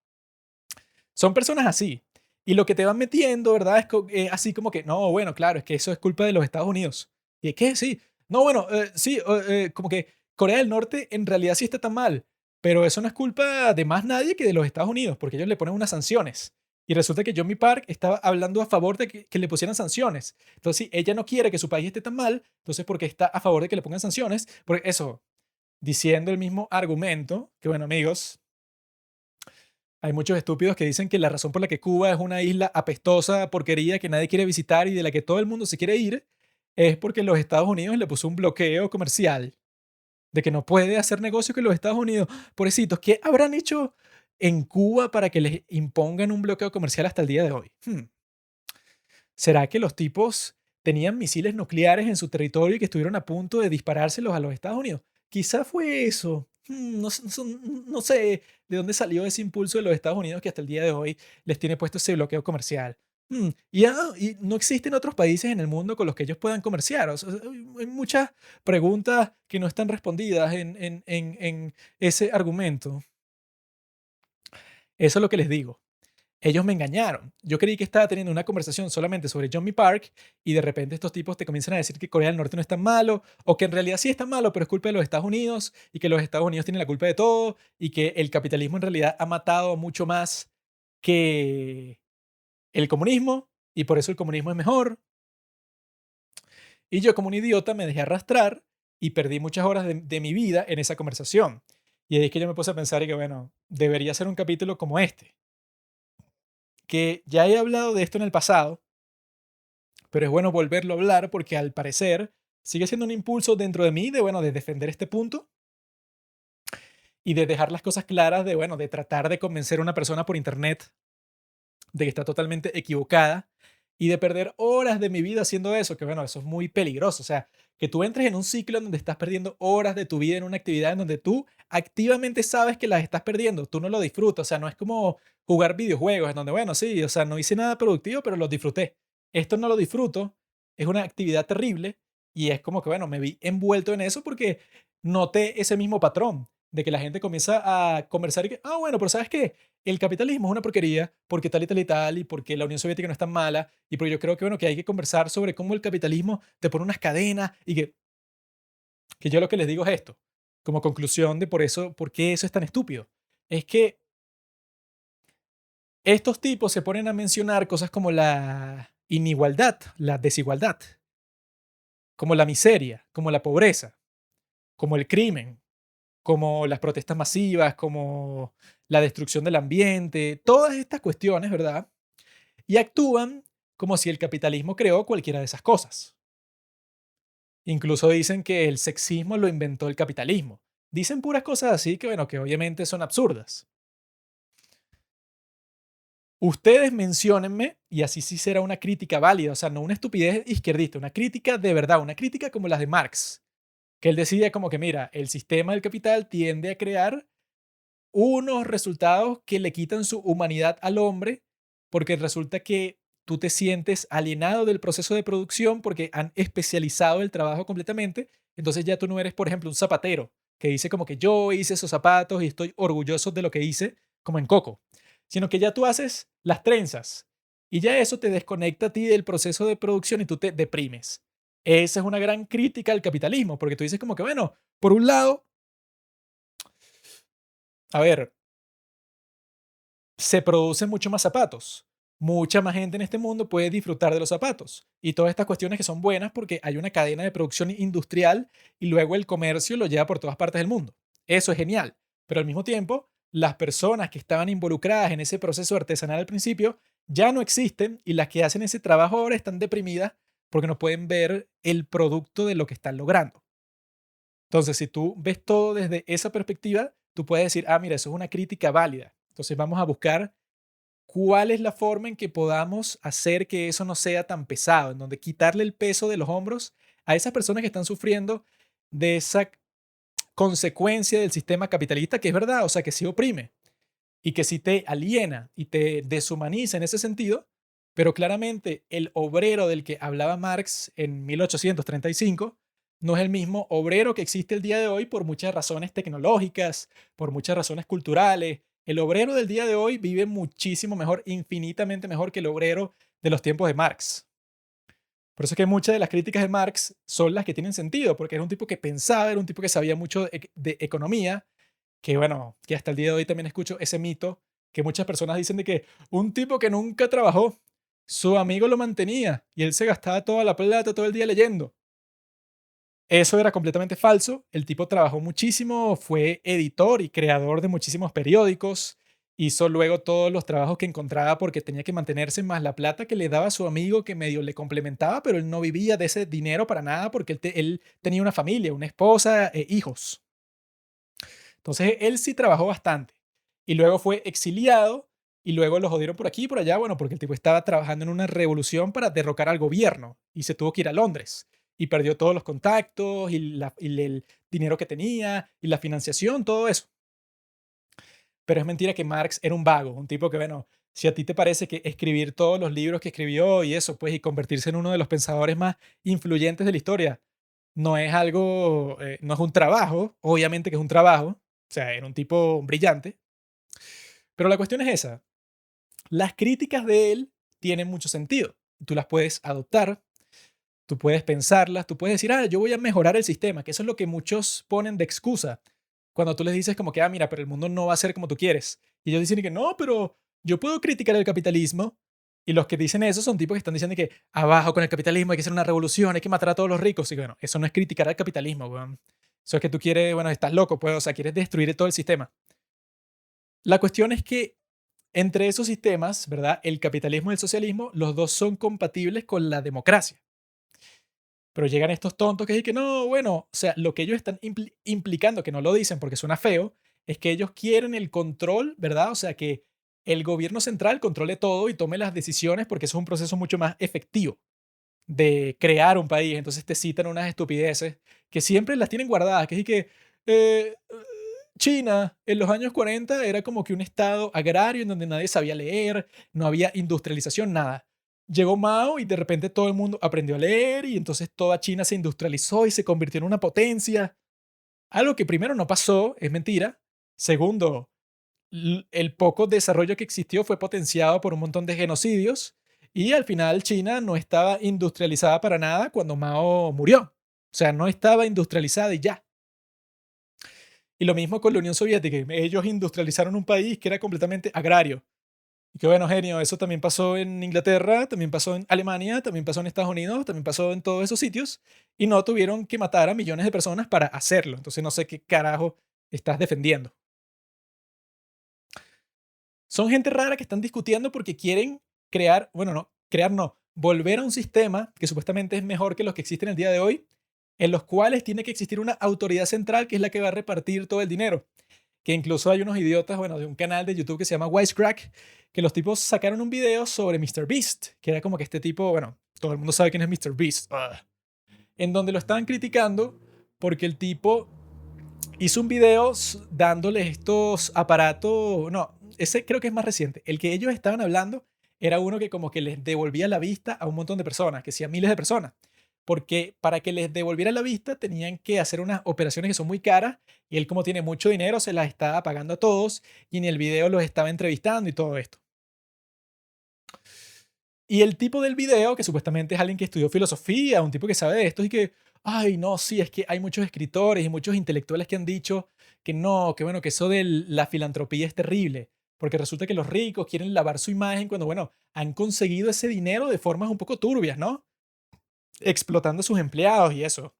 Son personas así. Y lo que te van metiendo, ¿verdad? Es así como que, no, bueno, claro, es que eso es culpa de los Estados Unidos. ¿Y es que sí? No, bueno, sí, como que Corea del Norte en realidad sí está tan mal, pero eso no es culpa de más nadie que de los Estados Unidos, porque ellos le ponen unas sanciones. Y resulta que Johnny Park estaba hablando a favor de que le pusieran sanciones. Entonces, si ella no quiere que su país esté tan mal, entonces, ¿por qué está a favor de que le pongan sanciones? Porque eso, diciendo el mismo argumento, que bueno, amigos, hay muchos estúpidos que dicen que la razón por la que Cuba es una isla apestosa, porquería, que nadie quiere visitar y de la que todo el mundo se quiere ir, es porque los Estados Unidos le puso un bloqueo comercial de que no puede hacer negocio con los Estados Unidos. Pobrecitos, ¿qué habrán hecho en Cuba para que les impongan un bloqueo comercial hasta el día de hoy? ¿Será que los tipos tenían misiles nucleares en su territorio y que estuvieron a punto de disparárselos a los Estados Unidos? Quizá fue eso. No sé de dónde salió ese impulso de los Estados Unidos que hasta el día de hoy les tiene puesto ese bloqueo comercial. Y no existen otros países en el mundo con los que ellos puedan comerciar. O sea, hay muchas preguntas que no están respondidas en ese argumento. Eso es lo que les digo. Ellos me engañaron. Yo creí que estaba teniendo una conversación solamente sobre Johnny Park y de repente estos tipos te comienzan a decir que Corea del Norte no es tan malo o que en realidad sí es tan malo, pero es culpa de los Estados Unidos y que los Estados Unidos tienen la culpa de todo y que el capitalismo en realidad ha matado mucho más que el comunismo y por eso el comunismo es mejor. Y yo como un idiota me dejé arrastrar y perdí muchas horas de mi vida en esa conversación. Y ahí es que yo me puse a pensar y que bueno, debería ser un capítulo como este, que ya he hablado de esto en el pasado, pero es bueno volverlo a hablar porque al parecer sigue siendo un impulso dentro de mí de, bueno, de defender este punto y de dejar las cosas claras de, bueno, de tratar de convencer a una persona por internet de que está totalmente equivocada y de perder horas de mi vida haciendo eso, que bueno, eso es muy peligroso. O sea, que tú entres en un ciclo en donde estás perdiendo horas de tu vida en una actividad en donde tú activamente sabes que las estás perdiendo, tú no lo disfrutas. O sea, no es como jugar videojuegos en donde, bueno, sí, o sea, no hice nada productivo, pero lo disfruté. Esto no lo disfruto, es una actividad terrible y es como que, bueno, me vi envuelto en eso porque noté ese mismo patrón de que la gente comienza a conversar y que, ah, bueno, pero ¿sabes qué? El capitalismo es una porquería porque tal y tal y tal y porque la Unión Soviética no es tan mala y porque yo creo que, bueno, que hay que conversar sobre cómo el capitalismo te pone unas cadenas y que yo lo que les digo es esto, como conclusión de por eso, por qué eso es tan estúpido. Es que estos tipos se ponen a mencionar cosas como la inigualdad, la desigualdad, como la miseria, como la pobreza, como el crimen, como las protestas masivas, como la destrucción del ambiente, todas estas cuestiones, ¿verdad? Y actúan como si el capitalismo creó cualquiera de esas cosas. Incluso dicen que el sexismo lo inventó el capitalismo. Dicen puras cosas así que, bueno, que obviamente son absurdas. Ustedes menciónenme, y así sí será una crítica válida, o sea, no una estupidez izquierdista, una crítica de verdad, una crítica como las de Marx, que él decía como que, mira, el sistema del capital tiende a crear unos resultados que le quitan su humanidad al hombre, porque resulta que tú te sientes alienado del proceso de producción porque han especializado el trabajo completamente, entonces ya tú no eres, por ejemplo, un zapatero que dice como que yo hice esos zapatos y estoy orgulloso de lo que hice, como en Coco, sino que ya tú haces las trenzas y ya eso te desconecta a ti del proceso de producción y tú te deprimes. Esa es una gran crítica al capitalismo, porque tú dices como que, bueno, por un lado, a ver, se producen mucho más zapatos. Mucha más gente en este mundo puede disfrutar de los zapatos. Y todas estas cuestiones que son buenas porque hay una cadena de producción industrial y luego el comercio lo lleva por todas partes del mundo. Eso es genial. Pero al mismo tiempo, las personas que estaban involucradas en ese proceso artesanal al principio ya no existen y las que hacen ese trabajo ahora están deprimidas porque no pueden ver el producto de lo que están logrando. Entonces, si tú ves todo desde esa perspectiva, tú puedes decir, ah, mira, eso es una crítica válida. Entonces vamos a buscar cuál es la forma en que podamos hacer que eso no sea tan pesado, en donde quitarle el peso de los hombros a esas personas que están sufriendo de esa consecuencia del sistema capitalista, que es verdad, o sea, que sí oprime y que sí te aliena y te deshumaniza en ese sentido, pero claramente el obrero del que hablaba Marx en 1835 no es el mismo obrero que existe el día de hoy por muchas razones tecnológicas, por muchas razones culturales. El obrero del día de hoy vive muchísimo mejor, infinitamente mejor que el obrero de los tiempos de Marx. Por eso es que muchas de las críticas de Marx son las que tienen sentido, porque era un tipo que pensaba, era un tipo que sabía mucho de economía, que bueno, que hasta el día de hoy también escucho ese mito que muchas personas dicen de que un tipo que nunca trabajó, su amigo lo mantenía y él se gastaba toda la plata todo el día leyendo. Eso era completamente falso. El tipo trabajó muchísimo, fue editor y creador de muchísimos periódicos, hizo luego todos los trabajos que encontraba porque tenía que mantenerse más la plata que le daba su amigo que medio le complementaba, pero él no vivía de ese dinero para nada porque él tenía una familia, una esposa e hijos. Entonces él sí trabajó bastante. Y luego fue exiliado y luego lo jodieron por aquí y por allá, bueno, porque el tipo estaba trabajando en una revolución para derrocar al gobierno y se tuvo que ir a Londres y perdió todos los contactos y el dinero que tenía y la financiación, todo eso. Pero es mentira que Marx era un vago, un tipo que, bueno, si a ti te parece que escribir todos los libros que escribió y eso, pues, y convertirse en uno de los pensadores más influyentes de la historia, no es algo, no es un trabajo, obviamente que es un trabajo, o sea, era un tipo brillante, pero la cuestión es esa, las críticas de él tienen mucho sentido, tú las puedes adoptar, tú puedes pensarlas, tú puedes decir, ah, yo voy a mejorar el sistema, que eso es lo que muchos ponen de excusa cuando tú les dices como que, ah, mira, pero el mundo no va a ser como tú quieres. Y ellos dicen que no, pero yo puedo criticar el capitalismo. Y los que dicen eso son tipos que están diciendo que abajo con el capitalismo hay que hacer una revolución, hay que matar a todos los ricos. Y bueno, eso no es criticar al capitalismo, weón. Eso es que tú quieres, bueno, estás loco, pues, o sea, quieres destruir todo el sistema. La cuestión es que entre esos sistemas, ¿verdad? El capitalismo y el socialismo, los dos son compatibles con la democracia. Pero llegan estos tontos que dicen que no, bueno, o sea, lo que ellos están implicando, que no lo dicen porque suena feo, es que ellos quieren el control, ¿verdad? O sea, que el gobierno central controle todo y tome las decisiones porque eso es un proceso mucho más efectivo de crear un país. Entonces te citan unas estupideces que siempre las tienen guardadas, que es que eh, China en los años 40 era como que un estado agrario en donde nadie sabía leer, no había industrialización, nada. Llegó Mao y de repente todo el mundo aprendió a leer y entonces toda China se industrializó y se convirtió en una potencia. Algo que primero no pasó, es mentira. Segundo, el poco desarrollo que existió fue potenciado por un montón de genocidios y al final China no estaba industrializada para nada cuando Mao murió. O sea, no estaba industrializada y ya. Y lo mismo con la Unión Soviética. Ellos industrializaron un país que era completamente agrario. Y que bueno, genio, eso también pasó en Inglaterra, también pasó en Alemania, también pasó en Estados Unidos, también pasó en todos esos sitios. Y no tuvieron que matar a millones de personas para hacerlo. Entonces no sé qué carajo estás defendiendo. Son gente rara que están discutiendo porque quieren crear, bueno, no, crear no, volver a un sistema que supuestamente es mejor que los que existen el día de hoy, en los cuales tiene que existir una autoridad central que es la que va a repartir todo el dinero. Que incluso hay unos idiotas, bueno, de un canal de YouTube que se llama Wisecrack, que los tipos sacaron un video sobre Mr. Beast, que era como que este tipo, bueno, todo el mundo sabe quién es Mr. Beast, en donde lo estaban criticando porque el tipo hizo un video dándole estos aparatos, no, ese creo que es más reciente. El que ellos estaban hablando era uno que como que les devolvía la vista a un montón de personas, que sí, a miles de personas. Porque para que les devolviera la vista tenían que hacer unas operaciones que son muy caras y él como tiene mucho dinero se las estaba pagando a todos y en el video los estaba entrevistando y todo esto. Y el tipo del video, que supuestamente es alguien que estudió filosofía, un tipo que sabe de esto, y que, ay, no, sí, es que hay muchos escritores y muchos intelectuales que han dicho que no, que bueno, que eso de la filantropía es terrible, porque resulta que los ricos quieren lavar su imagen cuando, bueno, han conseguido ese dinero de formas un poco turbias, ¿no? Explotando a sus empleados y eso.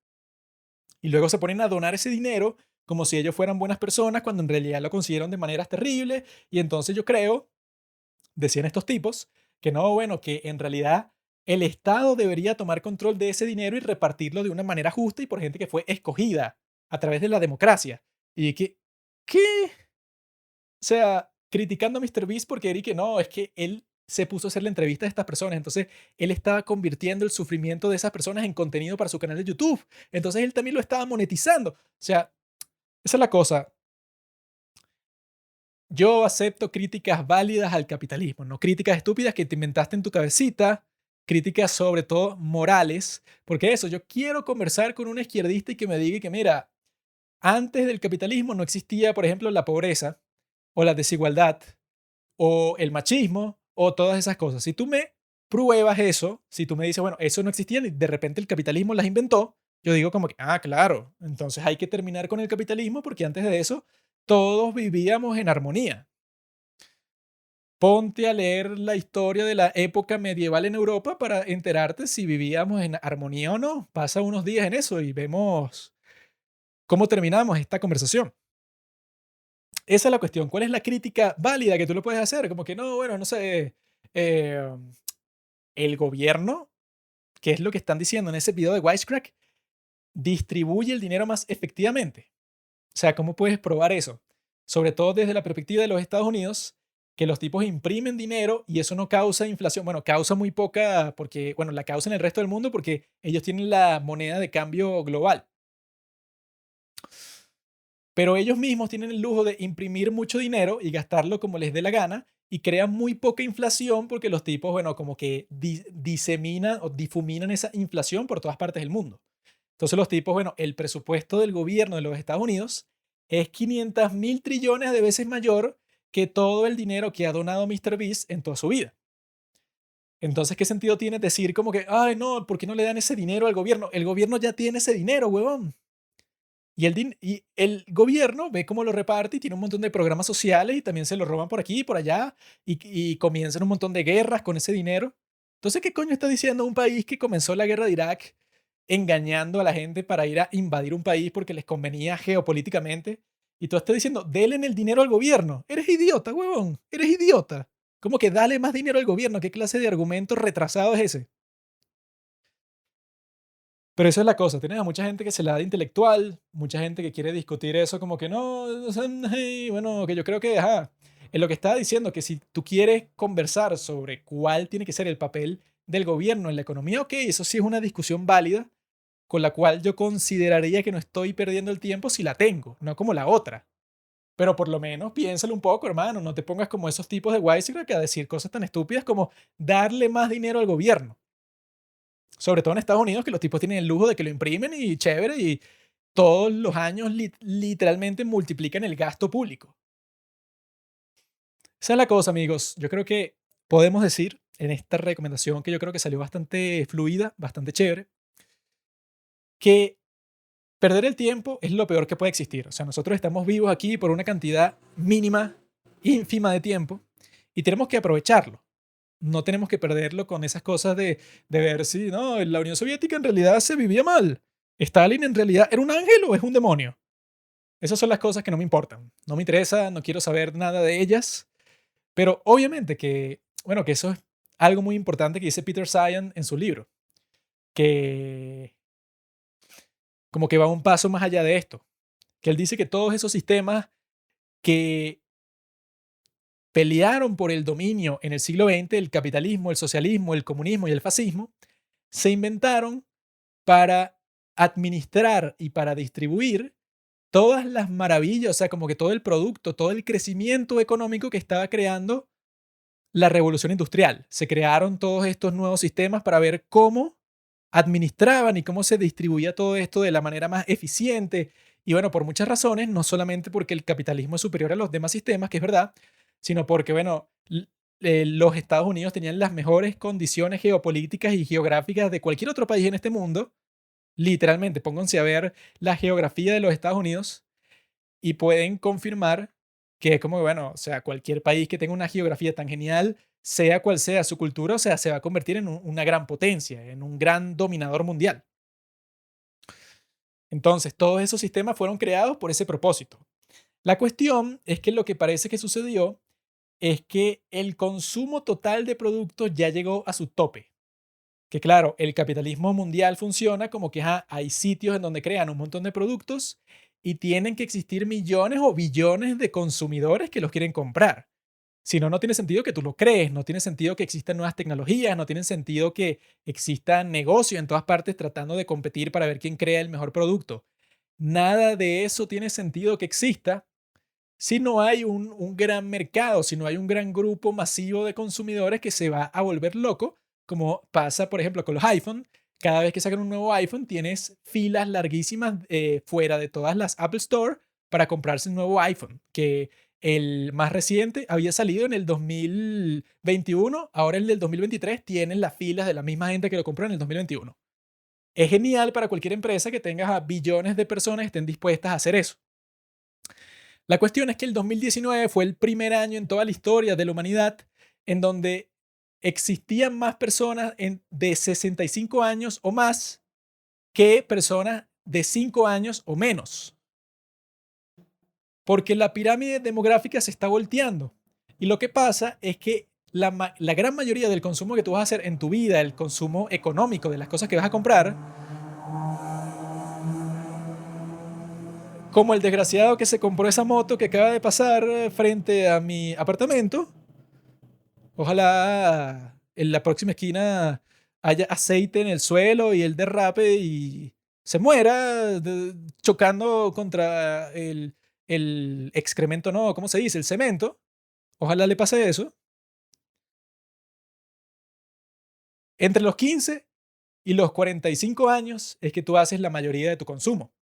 Y luego se ponen a donar ese dinero como si ellos fueran buenas personas cuando en realidad lo consiguieron de maneras terribles. Y entonces yo creo, decían estos tipos, que no, bueno, que en realidad el Estado debería tomar control de ese dinero y repartirlo de una manera justa y por gente que fue escogida a través de la democracia. Y que, ¿qué? O sea, criticando a Mr. Beast porque Eric, que no, es que él se puso a hacer la entrevista a estas personas. Entonces, él estaba convirtiendo el sufrimiento de esas personas en contenido para su canal de YouTube. Entonces, él también lo estaba monetizando. O sea, esa es la cosa. Yo acepto críticas válidas al capitalismo, no críticas estúpidas que te inventaste en tu cabecita, críticas sobre todo morales, porque eso, yo quiero conversar con un izquierdista y que me diga que, mira, antes del capitalismo no existía, por ejemplo, la pobreza o la desigualdad o el machismo o todas esas cosas. Si tú me pruebas eso, si tú me dices, bueno, eso no existía y de repente el capitalismo las inventó, yo digo como que, ah, claro, entonces hay que terminar con el capitalismo porque antes de eso todos vivíamos en armonía. Ponte a leer la historia de la época medieval en Europa para enterarte si vivíamos en armonía o no. Pasa unos días en eso y vemos cómo terminamos esta conversación. Esa es la cuestión. ¿Cuál es la crítica válida que tú lo puedes hacer? Como que no, bueno, no sé. eh, el gobierno, que es lo que están diciendo en ese video de Wisecrack, distribuye el dinero más efectivamente. O sea, ¿cómo puedes probar eso? Sobre todo desde la perspectiva de los Estados Unidos, que los tipos imprimen dinero y eso no causa inflación. Bueno, causa muy poca, porque, bueno, la causa en el resto del mundo porque ellos tienen la moneda de cambio global. Pero ellos mismos tienen el lujo de imprimir mucho dinero y gastarlo como les dé la gana y crean muy poca inflación porque los tipos, bueno, como que diseminan o difuminan esa inflación por todas partes del mundo. Entonces los tipos, bueno, el presupuesto del gobierno de los Estados Unidos es 500.000 trillones de veces mayor que todo el dinero que ha donado Mr. Beast en toda su vida. Entonces, ¿qué sentido tiene decir como que, ay, no, ¿por qué no le dan ese dinero al gobierno? El gobierno ya tiene ese dinero, huevón. Y el gobierno ve cómo lo reparte y tiene un montón de programas sociales y también se lo roban por aquí y por allá y comienzan un montón de guerras con ese dinero. Entonces, ¿qué coño está diciendo un país que comenzó la guerra de Irak engañando a la gente para ir a invadir un país porque les convenía geopolíticamente? Y tú estás diciendo, denle el dinero al gobierno. Eres idiota, huevón. Eres idiota. ¿Cómo que dale más dinero al gobierno? ¿Qué clase de argumento retrasado es ese? Pero esa es la cosa, tienes a mucha gente que se la da de intelectual, mucha gente que quiere discutir eso como que no, o sea, hey, bueno, que yo creo que, ajá. en lo que estaba diciendo, que si tú quieres conversar sobre cuál tiene que ser el papel del gobierno en la economía, ok, eso sí es una discusión válida con la cual yo consideraría que no estoy perdiendo el tiempo si la tengo, no como la otra. Pero por lo menos piénsalo un poco, hermano, no te pongas como esos tipos de wisecrack a decir cosas tan estúpidas como darle más dinero al gobierno. Sobre todo en Estados Unidos, que los tipos tienen el lujo de que lo imprimen y chévere, y todos los años literalmente multiplican el gasto público. Esa es la cosa, amigos. Yo creo que podemos decir en esta recomendación, que yo creo que salió bastante fluida, bastante chévere, que perder el tiempo es lo peor que puede existir. O sea, nosotros estamos vivos aquí por una cantidad mínima, ínfima de tiempo, y tenemos que aprovecharlo. No tenemos que perderlo con esas cosas de ver si, no, en la Unión Soviética en realidad se vivía mal. ¿Stalin en realidad era un ángel o es un demonio? Esas son las cosas que no me importan. No me interesa, no quiero saber nada de ellas. Pero obviamente que, bueno, que eso es algo muy importante que dice Peter Zeihan en su libro, que como que va un paso más allá de esto, que él dice que todos esos sistemas que pelearon por el dominio en el siglo XX, el capitalismo, el socialismo, el comunismo y el fascismo, se inventaron para administrar y para distribuir todas las maravillas, o sea, como que todo el producto, todo el crecimiento económico que estaba creando la revolución industrial. Se crearon todos estos nuevos sistemas para ver cómo administraban y cómo se distribuía todo esto de la manera más eficiente. Y bueno, por muchas razones, no solamente porque el capitalismo es superior a los demás sistemas, que es verdad, sino porque, bueno, los Estados Unidos tenían las mejores condiciones geopolíticas y geográficas de cualquier otro país en este mundo. Literalmente, pónganse a ver la geografía de los Estados Unidos y pueden confirmar que es como, bueno, o sea, cualquier país que tenga una geografía tan genial, sea cual sea su cultura, o sea, se va a convertir en una gran potencia, en un gran dominador mundial. Entonces, todos esos sistemas fueron creados por ese propósito. La cuestión es que lo que parece que sucedió es que el consumo total de productos ya llegó a su tope. Que claro, el capitalismo mundial funciona como que hay sitios en donde crean un montón de productos y tienen que existir millones o billones de consumidores que los quieren comprar. Si no, no tiene sentido que tú lo crees, no tiene sentido que existan nuevas tecnologías, no tiene sentido que existan negocios en todas partes tratando de competir para ver quién crea el mejor producto. Nada de eso tiene sentido que exista si no hay un gran mercado, si no hay un gran grupo masivo de consumidores que se va a volver loco, como pasa, por ejemplo, con los iPhone. Cada vez que sacan un nuevo iPhone, tienes filas larguísimas fuera de todas las Apple Store para comprarse un nuevo iPhone, que el más reciente había salido en el 2021, ahora el del 2023 tienen las filas de la misma gente que lo compró en el 2021. Es genial para cualquier empresa que tengas a billones de personas que estén dispuestas a hacer eso. La cuestión es que el 2019 fue el primer año en toda la historia de la humanidad en donde existían más personas de 65 años o más que personas de 5 años o menos, porque la pirámide demográfica se está volteando. Y lo que pasa es que la gran mayoría del consumo que tú vas a hacer en tu vida, el consumo económico de las cosas que vas a comprar, como el desgraciado que se compró esa moto que acaba de pasar frente a mi apartamento. Ojalá en la próxima esquina haya aceite en el suelo y él derrape y se muera chocando contra el excremento, no, ¿cómo se dice? El cemento. Ojalá le pase eso. Entre los 15 y los 45 años es que tú haces la mayoría de tu consumo.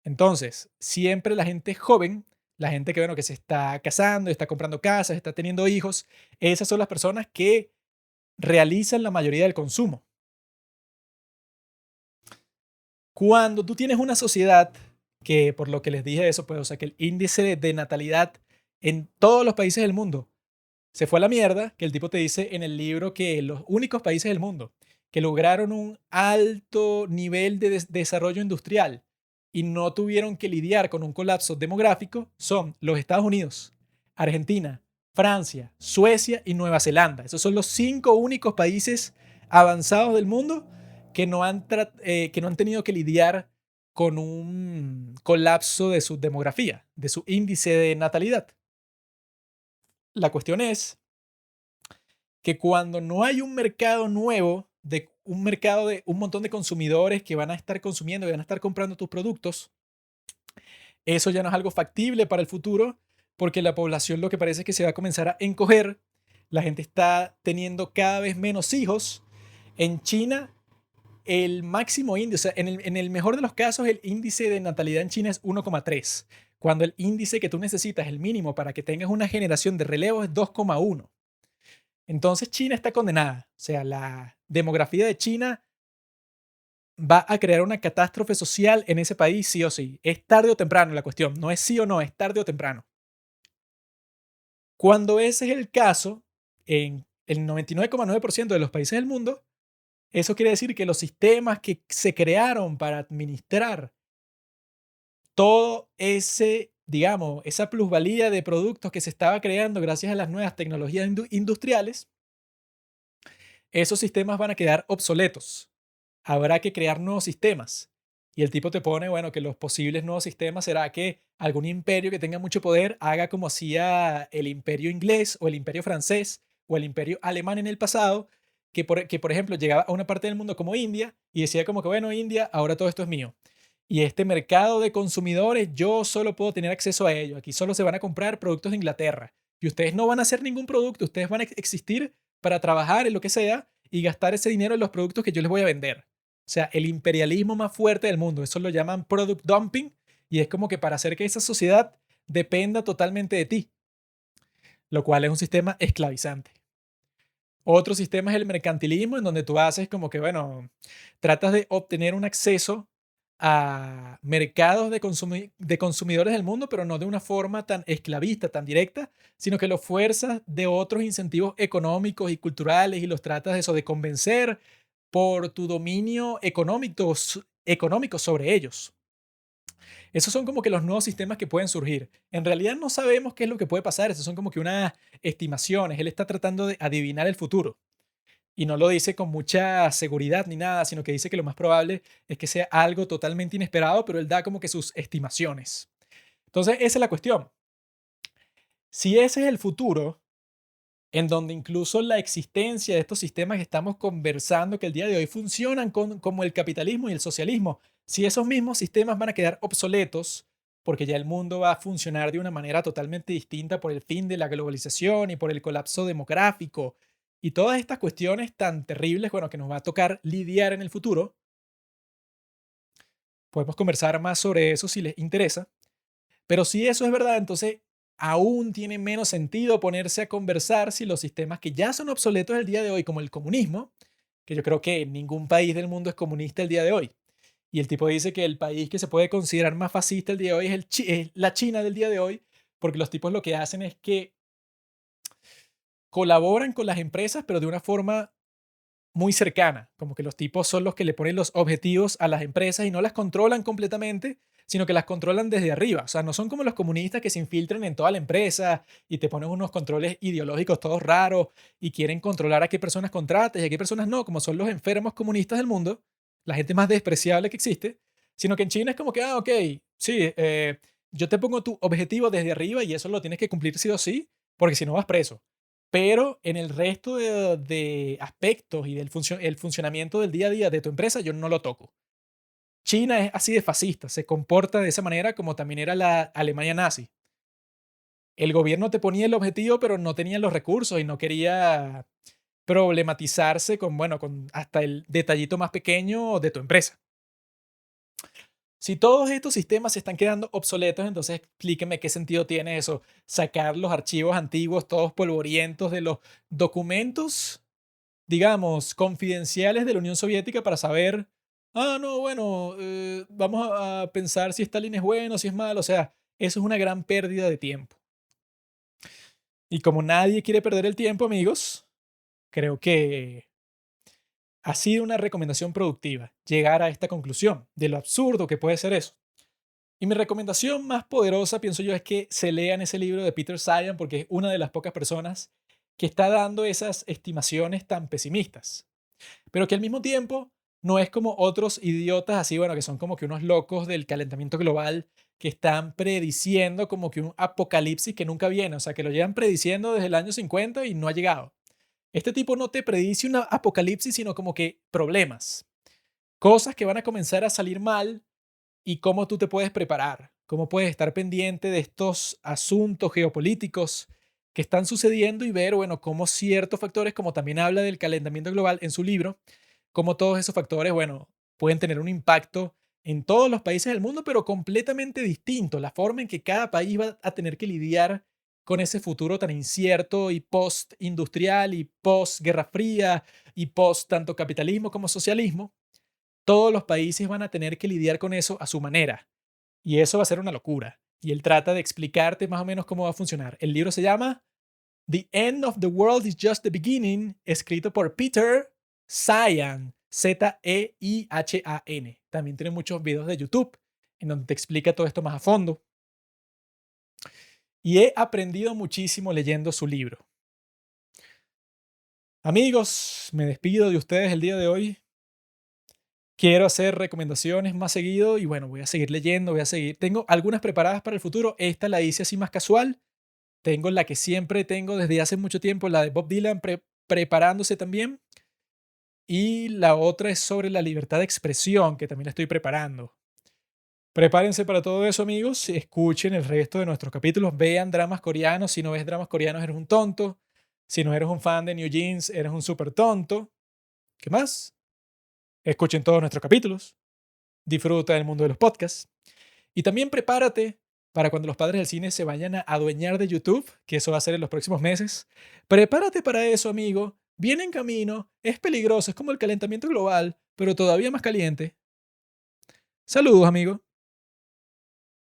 Entonces, siempre la gente joven, la gente que, bueno, que se está casando, está comprando casas, está teniendo hijos, esas son las personas que realizan la mayoría del consumo. Cuando tú tienes una sociedad que, por lo que les dije eso, pues, o sea, que el índice de natalidad en todos los países del mundo se fue a la mierda, que el tipo te dice en el libro que los únicos países del mundo que lograron un alto nivel de desarrollo industrial y no tuvieron que lidiar con un colapso demográfico son los Estados Unidos, Argentina, Francia, Suecia y Nueva Zelanda. Esos son los 5 únicos países avanzados del mundo que no han tenido que lidiar con un colapso de su demografía, de su índice de natalidad. La cuestión es que cuando no hay un mercado nuevo, de un mercado de un montón de consumidores que van a estar consumiendo, que van a estar comprando tus productos, eso ya no es algo factible para el futuro, porque la población lo que parece es que se va a comenzar a encoger. La gente está teniendo cada vez menos hijos. En China, el máximo índice, o sea, en el mejor de los casos, el índice de natalidad en China es 1,3, cuando el índice que tú necesitas, el mínimo para que tengas una generación de relevo, es 2,1. Entonces China está condenada. O sea, la demografía de China va a crear una catástrofe social en ese país sí o sí. Es tarde o temprano la cuestión. No es sí o no, es tarde o temprano. Cuando ese es el caso, en el 99,9% de los países del mundo, eso quiere decir que los sistemas que se crearon para administrar todo ese, digamos, esa plusvalía de productos que se estaba creando gracias a las nuevas tecnologías industriales, esos sistemas van a quedar obsoletos. Habrá que crear nuevos sistemas. Y el tipo te pone, bueno, que los posibles nuevos sistemas será que algún imperio que tenga mucho poder haga como hacía el imperio inglés o el imperio francés o el imperio alemán en el pasado, que por ejemplo llegaba a una parte del mundo como India y decía como que, bueno, India, ahora todo esto es mío. Y este mercado de consumidores, yo solo puedo tener acceso a ello. Aquí solo se van a comprar productos de Inglaterra. Y ustedes no van a hacer ningún producto, ustedes van a existir para trabajar en lo que sea y gastar ese dinero en los productos que yo les voy a vender. O sea, el imperialismo más fuerte del mundo. Eso lo llaman product dumping y es como que para hacer que esa sociedad dependa totalmente de ti, lo cual es un sistema esclavizante. Otro sistema es el mercantilismo, en donde tú haces como que, bueno, tratas de obtener un acceso a mercados de consumidores del mundo, pero no de una forma tan esclavista, tan directa, sino que los fuerzas de otros incentivos económicos y culturales y los tratas de eso, de convencer por tu dominio económico sobre ellos. Esos son como que los nuevos sistemas que pueden surgir. En realidad no sabemos qué es lo que puede pasar, esos son como que unas estimaciones. Él está tratando de adivinar el futuro y no lo dice con mucha seguridad ni nada, sino que dice que lo más probable es que sea algo totalmente inesperado, pero él da como que sus estimaciones. Entonces, esa es la cuestión. Si ese es el futuro, en donde incluso la existencia de estos sistemas que estamos conversando que el día de hoy funcionan como el capitalismo y el socialismo, si esos mismos sistemas van a quedar obsoletos, porque ya el mundo va a funcionar de una manera totalmente distinta por el fin de la globalización y por el colapso demográfico y todas estas cuestiones tan terribles, bueno, que nos va a tocar lidiar en el futuro, podemos conversar más sobre eso si les interesa. Pero si eso es verdad, entonces aún tiene menos sentido ponerse a conversar si los sistemas que ya son obsoletos el día de hoy, como el comunismo, que yo creo que ningún país del mundo es comunista el día de hoy. Y el tipo dice que el país que se puede considerar más fascista el día de hoy es la China del día de hoy, porque los tipos lo que hacen es que colaboran con las empresas, pero de una forma muy cercana, como que los tipos son los que le ponen los objetivos a las empresas y no las controlan completamente, sino que las controlan desde arriba. O sea, no son como los comunistas que se infiltran en toda la empresa y te ponen unos controles ideológicos todos raros y quieren controlar a qué personas contratas y a qué personas no, como son los enfermos comunistas del mundo, la gente más despreciable que existe, sino que en China es como que, ok, sí, yo te pongo tu objetivo desde arriba y eso lo tienes que cumplir sí o sí, porque si no vas preso. Pero en el resto de aspectos y el funcionamiento del día a día de tu empresa, yo no lo toco. China es así de fascista, se comporta de esa manera como también era la Alemania nazi. El gobierno te ponía el objetivo, pero no tenía los recursos y no quería problematizarse con, bueno, con hasta el detallito más pequeño de tu empresa. Si todos estos sistemas se están quedando obsoletos, entonces explíqueme qué sentido tiene eso. Sacar los archivos antiguos, todos polvorientos de los documentos, digamos, confidenciales de la Unión Soviética para saber, no, bueno, vamos a pensar si Stalin es bueno, si es malo. O sea, eso es una gran pérdida de tiempo. Y como nadie quiere perder el tiempo, amigos, creo que ha sido una recomendación productiva llegar a esta conclusión de lo absurdo que puede ser eso. Y mi recomendación más poderosa, pienso yo, es que se lean ese libro de Peter Sagan porque es una de las pocas personas que está dando esas estimaciones tan pesimistas, pero que al mismo tiempo no es como otros idiotas así, bueno, que son como que unos locos del calentamiento global que están prediciendo como que un apocalipsis que nunca viene, o sea, que lo llevan prediciendo desde el año 50 y no ha llegado. Este tipo no te predice un apocalipsis, sino como que problemas, cosas que van a comenzar a salir mal y cómo tú te puedes preparar, cómo puedes estar pendiente de estos asuntos geopolíticos que están sucediendo y ver, bueno, cómo ciertos factores, como también habla del calentamiento global en su libro, cómo todos esos factores, bueno, pueden tener un impacto en todos los países del mundo, pero completamente distinto. La forma en que cada país va a tener que lidiar con ese futuro tan incierto y post-industrial y post-guerra fría y post tanto capitalismo como socialismo, todos los países van a tener que lidiar con eso a su manera. Y eso va a ser una locura. Y él trata de explicarte más o menos cómo va a funcionar. El libro se llama The End of the World is Just the Beginning, escrito por Peter Zeihan, Zeihan. También tiene muchos videos de YouTube en donde te explica todo esto más a fondo. Y he aprendido muchísimo leyendo su libro. Amigos, me despido de ustedes el día de hoy. Quiero hacer recomendaciones más seguido y bueno, voy a seguir leyendo, voy a seguir. Tengo algunas preparadas para el futuro. Esta la hice así más casual. Tengo la que siempre tengo desde hace mucho tiempo, la de Bob Dylan preparándose también. Y la otra es sobre la libertad de expresión, que también la estoy preparando. Prepárense para todo eso, amigos. Escuchen el resto de nuestros capítulos. Vean dramas coreanos. Si no ves dramas coreanos, eres un tonto. Si no eres un fan de New Jeans, eres un súper tonto. ¿Qué más? Escuchen todos nuestros capítulos. Disfruta del mundo de los podcasts. Y también prepárate para cuando los padres del cine se vayan a adueñar de YouTube, que eso va a ser en los próximos meses. Prepárate para eso, amigo. Viene en camino, es peligroso, es como el calentamiento global, pero todavía más caliente. Saludos, amigo.